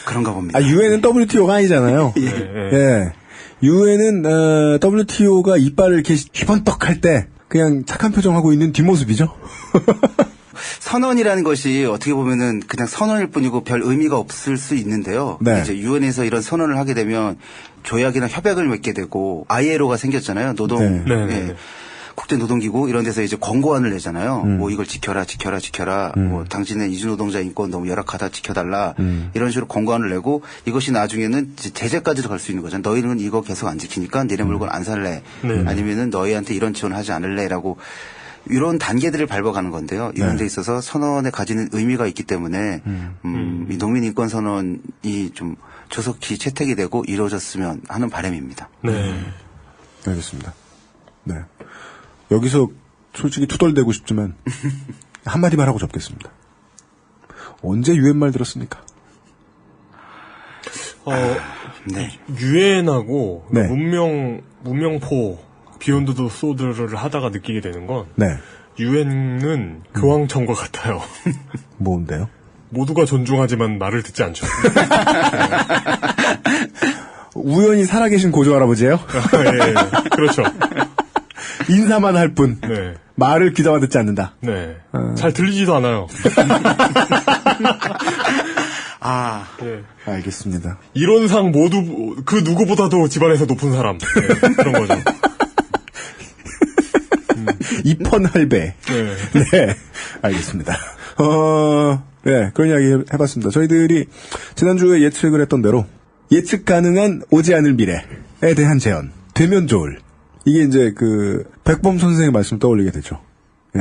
그런가 봅니다. 아, 유엔은 WTO가 아니잖아요. 예. 예. 유엔은 WTO가 이빨을 이렇게 휘번떡할 때 그냥 착한 표정하고 있는 뒷모습이죠. 선언이라는 것이 어떻게 보면은 그냥 선언일 뿐이고 별 의미가 없을 수 있는데요. 네. 이제 유엔에서 이런 선언을 하게 되면 조약이나 협약을 맺게 되고 ILO가 생겼잖아요. 노동, 네. 예. 국제노동기구 이런 데서 이제 권고안을 내잖아요. 뭐 이걸 지켜라. 뭐 당신의 이주노동자 인권 너무 열악하다 지켜달라. 이런 식으로 권고안을 내고 이것이 나중에는 이제 제재까지도 갈 수 있는 거잖아요. 너희는 이거 계속 안 지키니까 니네 물건 안 살래. 아니면은 너희한테 이런 지원하지 않을래라고 이런 단계들을 밟아가는 건데요. 이런 데 있어서 선언에 가지는 의미가 있기 때문에 이 농민인권 선언이 좀 조속히 채택이 되고 이루어졌으면 하는 바람입니다. 네. 알겠습니다. 네. 여기서 솔직히 투덜대고 싶지만 한마디만 하고 접겠습니다. 언제 유엔 말 들었습니까? 네. 유엔하고 네. 문명포 비욘드 더 소드를 하다가 느끼게 되는 건 네. 유엔은 교황청과 같아요. 뭔데요? 모두가 존중하지만 말을 듣지 않죠. 우연히 살아계신 고조 할아버지예요? 예, 그렇죠. 인사만 할 뿐. 네. 말을 귀담아 듣지 않는다. 네. 잘 들리지도 않아요. 아, 네. 알겠습니다. 이론상 모두 그 누구보다도 집안에서 높은 사람. 네, 그런 거죠. 이펀할배. 네. 네. 알겠습니다. 네, 그런 이야기 해봤습니다. 저희들이 지난주에 예측을 했던 대로 예측 가능한 오지 않을 미래에 대한 재현. 되면 좋을. 이게 이제 백범 선생의 말씀 떠올리게 되죠. 예.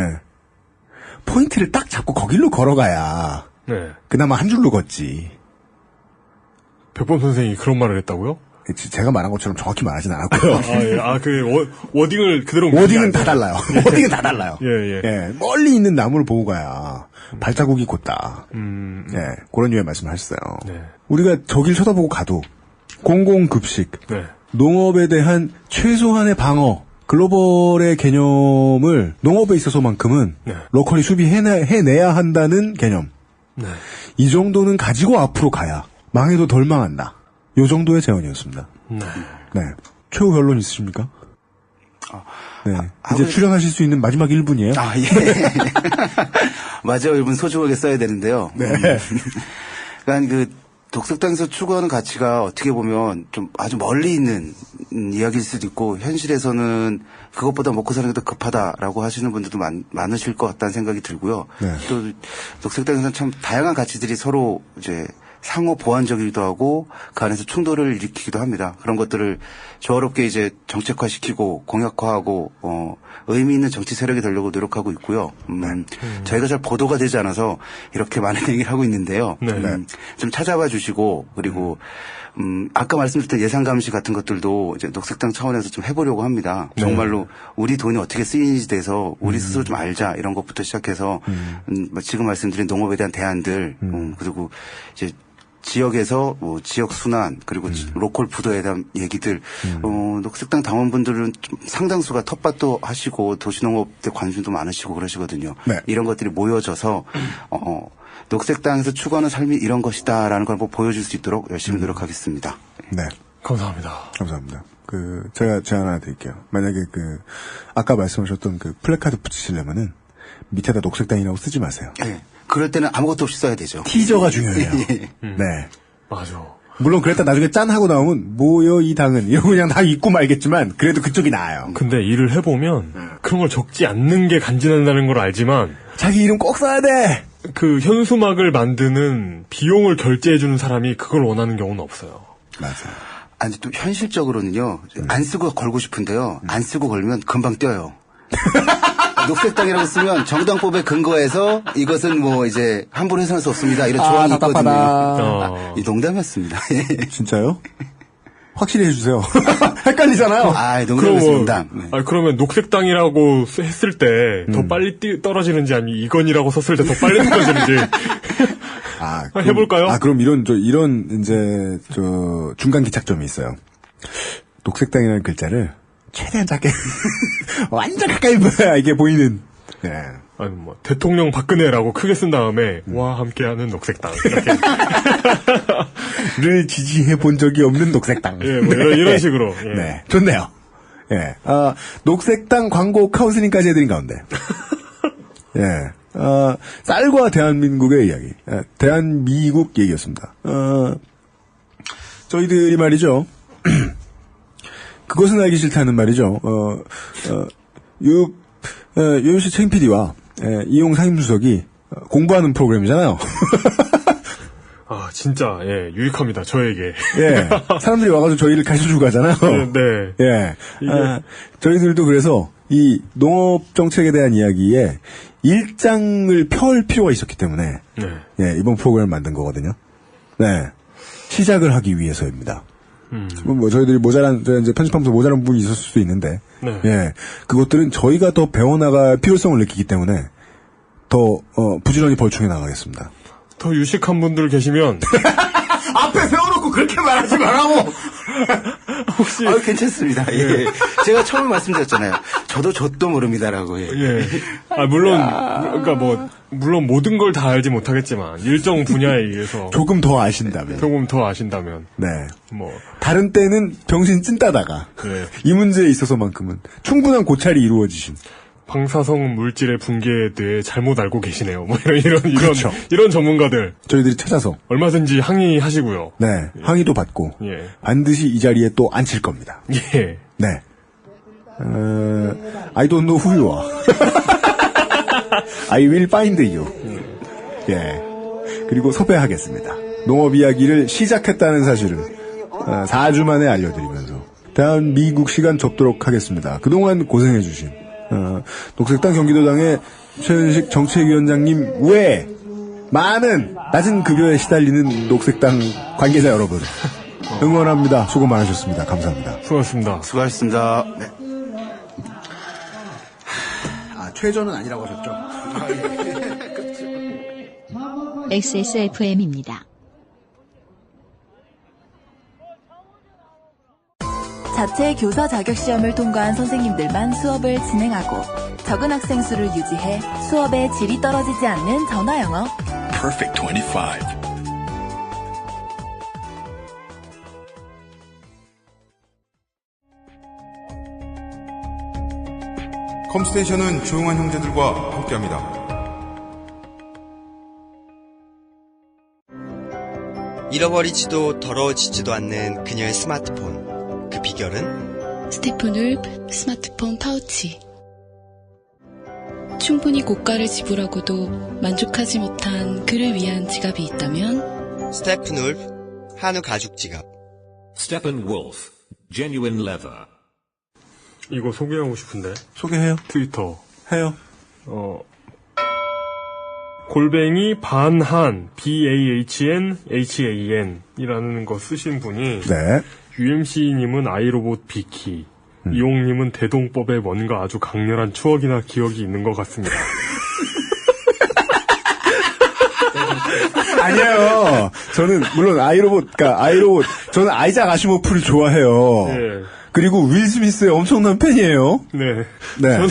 포인트를 딱 잡고 거길로 걸어가야. 네. 그나마 한 줄로 걷지. 백범 선생이 그런 말을 했다고요? 제가 말한 것처럼 정확히 말하진 않았고요. 워딩을 그대로. 워딩은 다 달라요. 워딩은 다 달라요. 예. 예. 멀리 있는 나무를 보고 가야 발자국이 곧다. 예. 그런 유의 말씀을 하셨어요. 네. 우리가 저길 쳐다보고 가도 공공급식. 네. 농업에 대한 최소한의 방어, 글로벌의 개념을 농업에 있어서만큼은 네. 로컬이 수비해내야 한다는 개념. 네. 이 정도는 가지고 앞으로 가야 망해도 덜 망한다. 요 정도의 재원이었습니다. 네. 네. 최후 결론 있으십니까? 네. 이제 출연하실 수 있는 마지막 1분이에요. 아, 예. 마지막 1분 소중하게 써야 되는데요. 네. 그러니까 독색당에서 추구하는 가치가 어떻게 보면 좀 아주 멀리 있는 이야기일 수도 있고 현실에서는 그것보다 먹고 사는 게 더 급하다라고 하시는 분들도 많으실 것 같다는 생각이 들고요. 네. 또 독색당에서는 참 다양한 가치들이 서로 이제 상호 보완적이기도 하고 그 안에서 충돌을 일으키기도 합니다. 그런 것들을 조화롭게 이제 정책화시키고 공약화하고 의미 있는 정치 세력이 되려고 노력하고 있고요. 저희가 잘 보도가 되지 않아서 이렇게 많은 얘기를 하고 있는데요. 좀 찾아봐 주시고 그리고 아까 말씀드렸던 예산 감시 같은 것들도 이제 녹색당 차원에서 좀 해보려고 합니다. 정말로 우리 돈이 어떻게 쓰이는지 대해서 우리 스스로 좀 알자 이런 것부터 시작해서 지금 말씀드린 농업에 대한 대안들 그리고 이제 지역에서 지역 순환 그리고 로컬 푸드에 대한 얘기들 녹색당 당원분들은 좀 상당수가 텃밭도 하시고 도시농업에 관심도 많으시고 그러시거든요. 네. 이런 것들이 모여져서 녹색당에서 추구하는 삶이 이런 것이다라는 걸 보여줄 수 있도록 열심히 노력하겠습니다. 네. 감사합니다. 감사합니다. 제가 제안 하나 드릴게요. 만약에 아까 말씀하셨던 플래카드 붙이시려면은 밑에다 녹색단이라고 쓰지 마세요. 네. 그럴 때는 아무것도 없이 써야 되죠. 티저가 중요해요. 네. 맞아. 물론 그랬다 나중에 짠 하고 나오면 뭐요 이 당은 이러고 그냥 다 잊고 말겠지만 그래도 그쪽이 나아요. 근데 일을 해보면 그런 걸 적지 않는 게 간지난다는 걸 알지만 자기 이름 꼭 써야 돼. 그 현수막을 만드는 비용을 결제해주는 사람이 그걸 원하는 경우는 없어요. 맞아요. 아니 또 현실적으로는요. 안 쓰고 걸고 싶은데요. 안 쓰고 걸면 금방 떼요. 녹색당이라고 쓰면 정당법에 근거해서 이것은 뭐 이제 함부로 해서는 수 없습니다. 이런 조항이 있거든요. 이 농담이었습니다. 진짜요? 확실히 해주세요. 헷갈리잖아요. 농담이었습니다. 그러면 녹색당이라고 했을 때 더 빨리 떨어지는지 아니면 이건이라고 썼을 때 더 빨리 떨어지는지 해볼까요? 그럼 이런 이제 중간 기착점이 있어요. 녹색당이라는 글자를 최대한 작게 완전 가까이 보여야 이게 보이는. 네. 아니 뭐 대통령 박근혜라고 크게 쓴 다음에 와 함께하는 녹색당 를 지지해 본 적이 없는 녹색당. 예, 뭐 이런 식으로. 예. 네, 좋네요. 예, 녹색당 광고 카운슬링까지 해드린 가운데. 예, 쌀과 대한민국의 이야기, 대한미국 얘기였습니다. 저희들이 말이죠. 그것은 알기 싫다는 말이죠. 유엠씨 책 PD와 이용 상임수석이 공부하는 프로그램이잖아요. 진짜, 유익합니다, 저에게. 예. 사람들이 와가지고 저희를 가르쳐주고 가잖아요. 네. 예. 저희들도 그래서 이 농업정책에 대한 이야기에 일장을 펼 필요가 있었기 때문에. 네. 예, 이번 프로그램을 만든 거거든요. 네. 시작을 하기 위해서입니다. 뭐 저희들이 이제 편집하면서 모자란 부분이 있었을 수도 있는데. 네. 예. 그것들은 저희가 더 배워나갈 필요성을 느끼기 때문에 더, 부지런히 벌충해 나가겠습니다. 더 유식한 분들 계시면 앞에 세워놓고 그렇게 말하지 말라고. 혹시 괜찮습니다. 예. 제가 처음 말씀드렸잖아요. 저도 모릅니다라고. 예. 물론 모든 걸 다 알지 못하겠지만 일정 분야에 의해서 조금 더 아신다면. 네. 다른 때는 병신 찐따다가 이 문제에 있어서만큼은 충분한 고찰이 이루어지신. 방사성 물질의 붕괴에 대해 잘못 알고 계시네요. 뭐 그렇죠. 이런 전문가들 저희들이 찾아서 얼마든지 항의하시고요. 네, 항의도 받고 예. 반드시 이 자리에 또 앉힐 겁니다. 예. 네. I don't know who you are. I will find you. 예. 그리고 섭외하겠습니다. 농업 이야기를 시작했다는 사실을 4주 만에 알려드리면서 대한미국 시간 접도록 하겠습니다. 그동안 고생해주신 녹색당 경기도당의 최은식 정책위원장님 외에 많은 낮은 급여에 시달리는 녹색당 관계자 여러분 응원합니다. 수고 많으셨습니다. 감사합니다. 수고하셨습니다. 네. 최저는 아니라고 하셨죠? XSFM입니다. 자체 교사 자격시험을 통과한 선생님들만 수업을 진행하고 적은 학생 수를 유지해 수업의 질이 떨어지지 않는 전화영어 Perfect 25. 컴스테이션은 조용한 형제들과 함께합니다. 잃어버리지도 더러워지지도 않는 그녀의 스마트폰. 그 비결은? 스테픈울프 스마트폰 파우치. 충분히 고가를 지불하고도 만족하지 못한 그를 위한 지갑이 있다면? 스테픈울프 한우 가죽 지갑. Steppenwolf Genuine Leather. 이거 소개하고 싶은데. 소개해요. 트위터. 해요. 골뱅이 반한 BAHN 이라는 거 쓰신 분이 네. UMC님은 아이로봇 비키, 이용님은 대동법에 뭔가 아주 강렬한 추억이나 기억이 있는 것 같습니다. 아니에요. 저는 물론 저는 아이작 아시모프를 좋아해요. 네. 그리고 윌 스미스의 엄청난 팬이에요. 네. 저는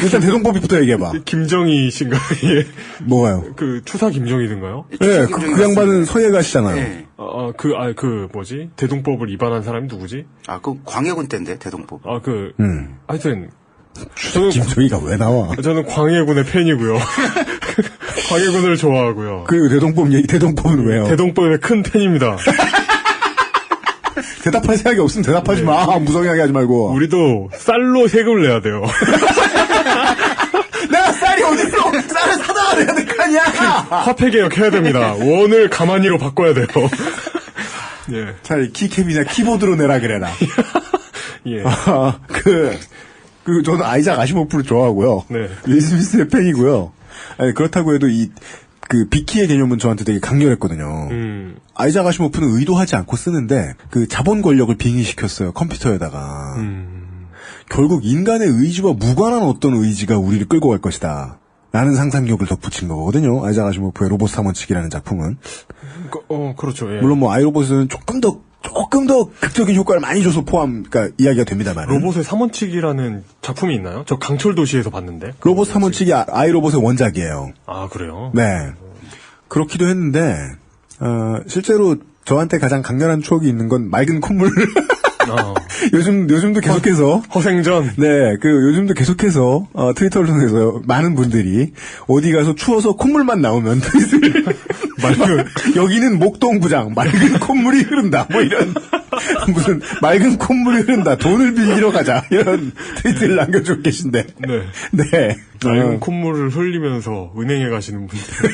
일단 대동법부터 얘기해봐. 김정희신가요? 예. 뭐가요? 추사 김정희든가요? 네, 그 양반은 서예 가시잖아요. 네. 대동법을 위반한 사람이 누구지? 그 광해군 때인데, 대동법. 하여튼, 김정희가 왜 나와? 저는 광해군의 팬이고요. 광해군을 좋아하고요. 그리고 대동법은 왜요? 대동법의 큰 팬입니다. 대답할 생각이 없으면 대답하지 마. 무성하게 하지 말고. 우리도 쌀로 세금을 내야 돼요. 내가 쌀이 어딨어? 쌀을 사다가 내야 될 거 아니야? 화폐 개혁해야 됩니다. 원을 가만히로 바꿔야 돼요. 예. 차라리 키캡이나 키보드로 내라 그래라. 예. 저는 아이작 아시모프를 좋아하고요. 네. 윌 스미스의 팬이고요. 아니, 그렇다고 해도 비키의 개념은 저한테 되게 강렬했거든요. 아이작 아시모프는 의도하지 않고 쓰는데, 자본 권력을 빙의시켰어요, 컴퓨터에다가. 결국 인간의 의지와 무관한 어떤 의지가 우리를 끌고 갈 것이다. 라는 상상력을 덧붙인 거거든요. 아이작 아시모프의 로봇 3원칙이라는 작품은. 그렇죠. 예. 물론 아이로봇은 조금 더 극적인 효과를 많이 줘서 그러니까 이야기가 됩니다만. 로봇의 3원칙이라는 작품이 있나요? 저 강철도시에서 봤는데. 로봇 3원칙이 아이로봇의 원작이에요. 아, 그래요? 네. 그렇기도 했는데, 실제로 저한테 가장 강렬한 추억이 있는 건 맑은 콧물. 요즘도 계속해서. 허생전. 네, 요즘도 계속해서, 트위터를 통해서 많은 분들이 어디 가서 추워서 콧물만 나오면 여기는 목동부장, 맑은 콧물이 흐른다. 뭐 이런, 무슨, 맑은 콧물이 흐른다. 돈을 빌리러 가자. 이런 트위트를 남겨주고 계신데. 네. 맑은 콧물을 흘리면서 은행에 가시는 분들.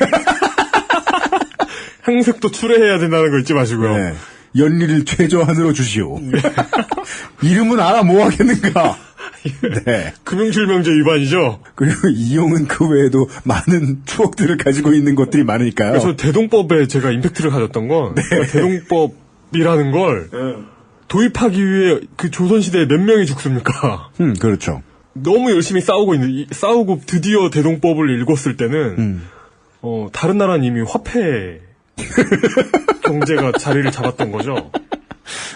항색도 출애해야 된다는 거 잊지 마시고요. 네. 연리를 최저한으로 주시오. 이름은 알아 뭐 하겠는가. 네. 금융실명제 위반이죠. 그리고 이용은 그 외에도 많은 추억들을 가지고 있는 것들이 많으니까요. 그래서 대동법에 제가 임팩트를 가졌던 건 대동법이라는 걸 도입하기 위해 조선시대에 몇 명이 죽습니까? 그렇죠. 너무 열심히 싸우고 드디어 대동법을 읽었을 때는 다른 나라는 이미 화폐 경제가 자리를 잡았던 거죠.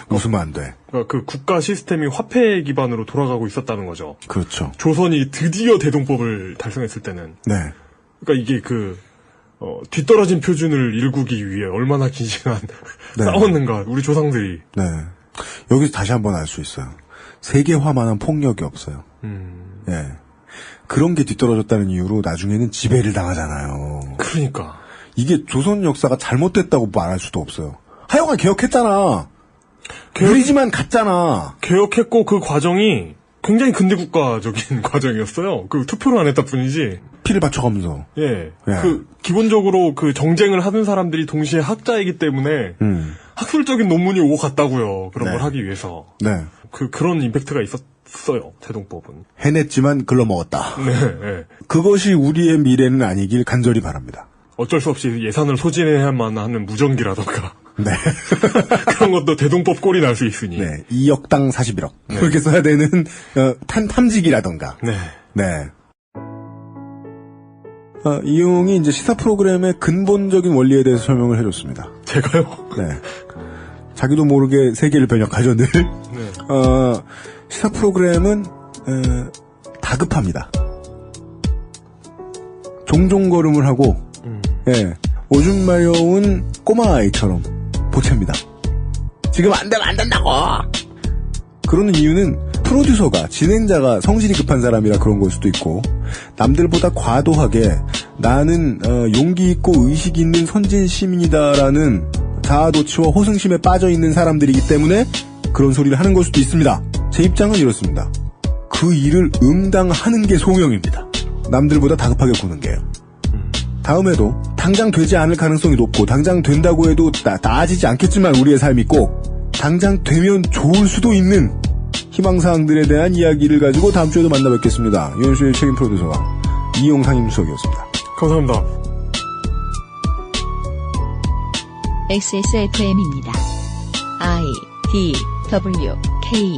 웃으면 안 돼. 그러니까 국가 시스템이 화폐 기반으로 돌아가고 있었다는 거죠. 그렇죠. 조선이 드디어 대동법을 달성했을 때는. 네. 그러니까 이게 뒤떨어진 표준을 일구기 위해 얼마나 긴 시간 싸웠는가, 우리 조상들이. 네. 여기서 다시 한번 알 수 있어요. 세계화만한 폭력이 없어요. 예. 그런 게 뒤떨어졌다는 이유로 나중에는 지배를 당하잖아요. 그러니까. 이게 조선 역사가 잘못됐다고 말할 수도 없어요. 하여간 개혁했잖아. 무리지만 갔잖아. 개혁했고 그 과정이 굉장히 근대국가적인 과정이었어요. 투표를 안 했다 뿐이지. 피를 바쳐가면서. 예. 기본적으로 정쟁을 하는 사람들이 동시에 학자이기 때문에 학술적인 논문이 오고 갔다고요. 그런 걸 하기 위해서. 네. 그런 임팩트가 있었어요. 대동법은. 해냈지만 글러먹었다. 네. 그것이 우리의 미래는 아니길 간절히 바랍니다. 어쩔 수 없이 예산을 소진해야만 하는 무전기라던가. 네. 그런 것도 대동법 꼴이 날 수 있으니. 네. 2억당 41억. 네. 그렇게 써야 되는, 탐지기라던가. 네. 네. 이용이 이제 시사 프로그램의 근본적인 원리에 대해서 설명을 해줬습니다. 제가요? 네. 자기도 모르게 세계를 변혁하죠, 늘. 네. 시사 프로그램은, 다급합니다. 종종 걸음을 하고, 예. 오줌 마려운 꼬마 아이처럼 보챕니다. 지금 안 되면 안 된다고! 그러는 이유는 프로듀서가, 진행자가 성질이 급한 사람이라 그런 걸 수도 있고, 남들보다 과도하게 나는 용기 있고 의식 있는 선진 시민이다라는 자아도취와 호승심에 빠져 있는 사람들이기 때문에 그런 소리를 하는 걸 수도 있습니다. 제 입장은 이렇습니다. 그 일을 응당하는 게 소명입니다. 남들보다 다급하게 구는 게요. 다음에도 당장 되지 않을 가능성이 높고 당장 된다고 해도 나아지지 않겠지만 우리의 삶이 꼭 당장 되면 좋을 수도 있는 희망사항들에 대한 이야기를 가지고 다음 주에도 만나 뵙겠습니다. 유현수의 책임 프로듀서와 이용 상임수석이었습니다. 감사합니다. XSFM입니다. I, D, W, K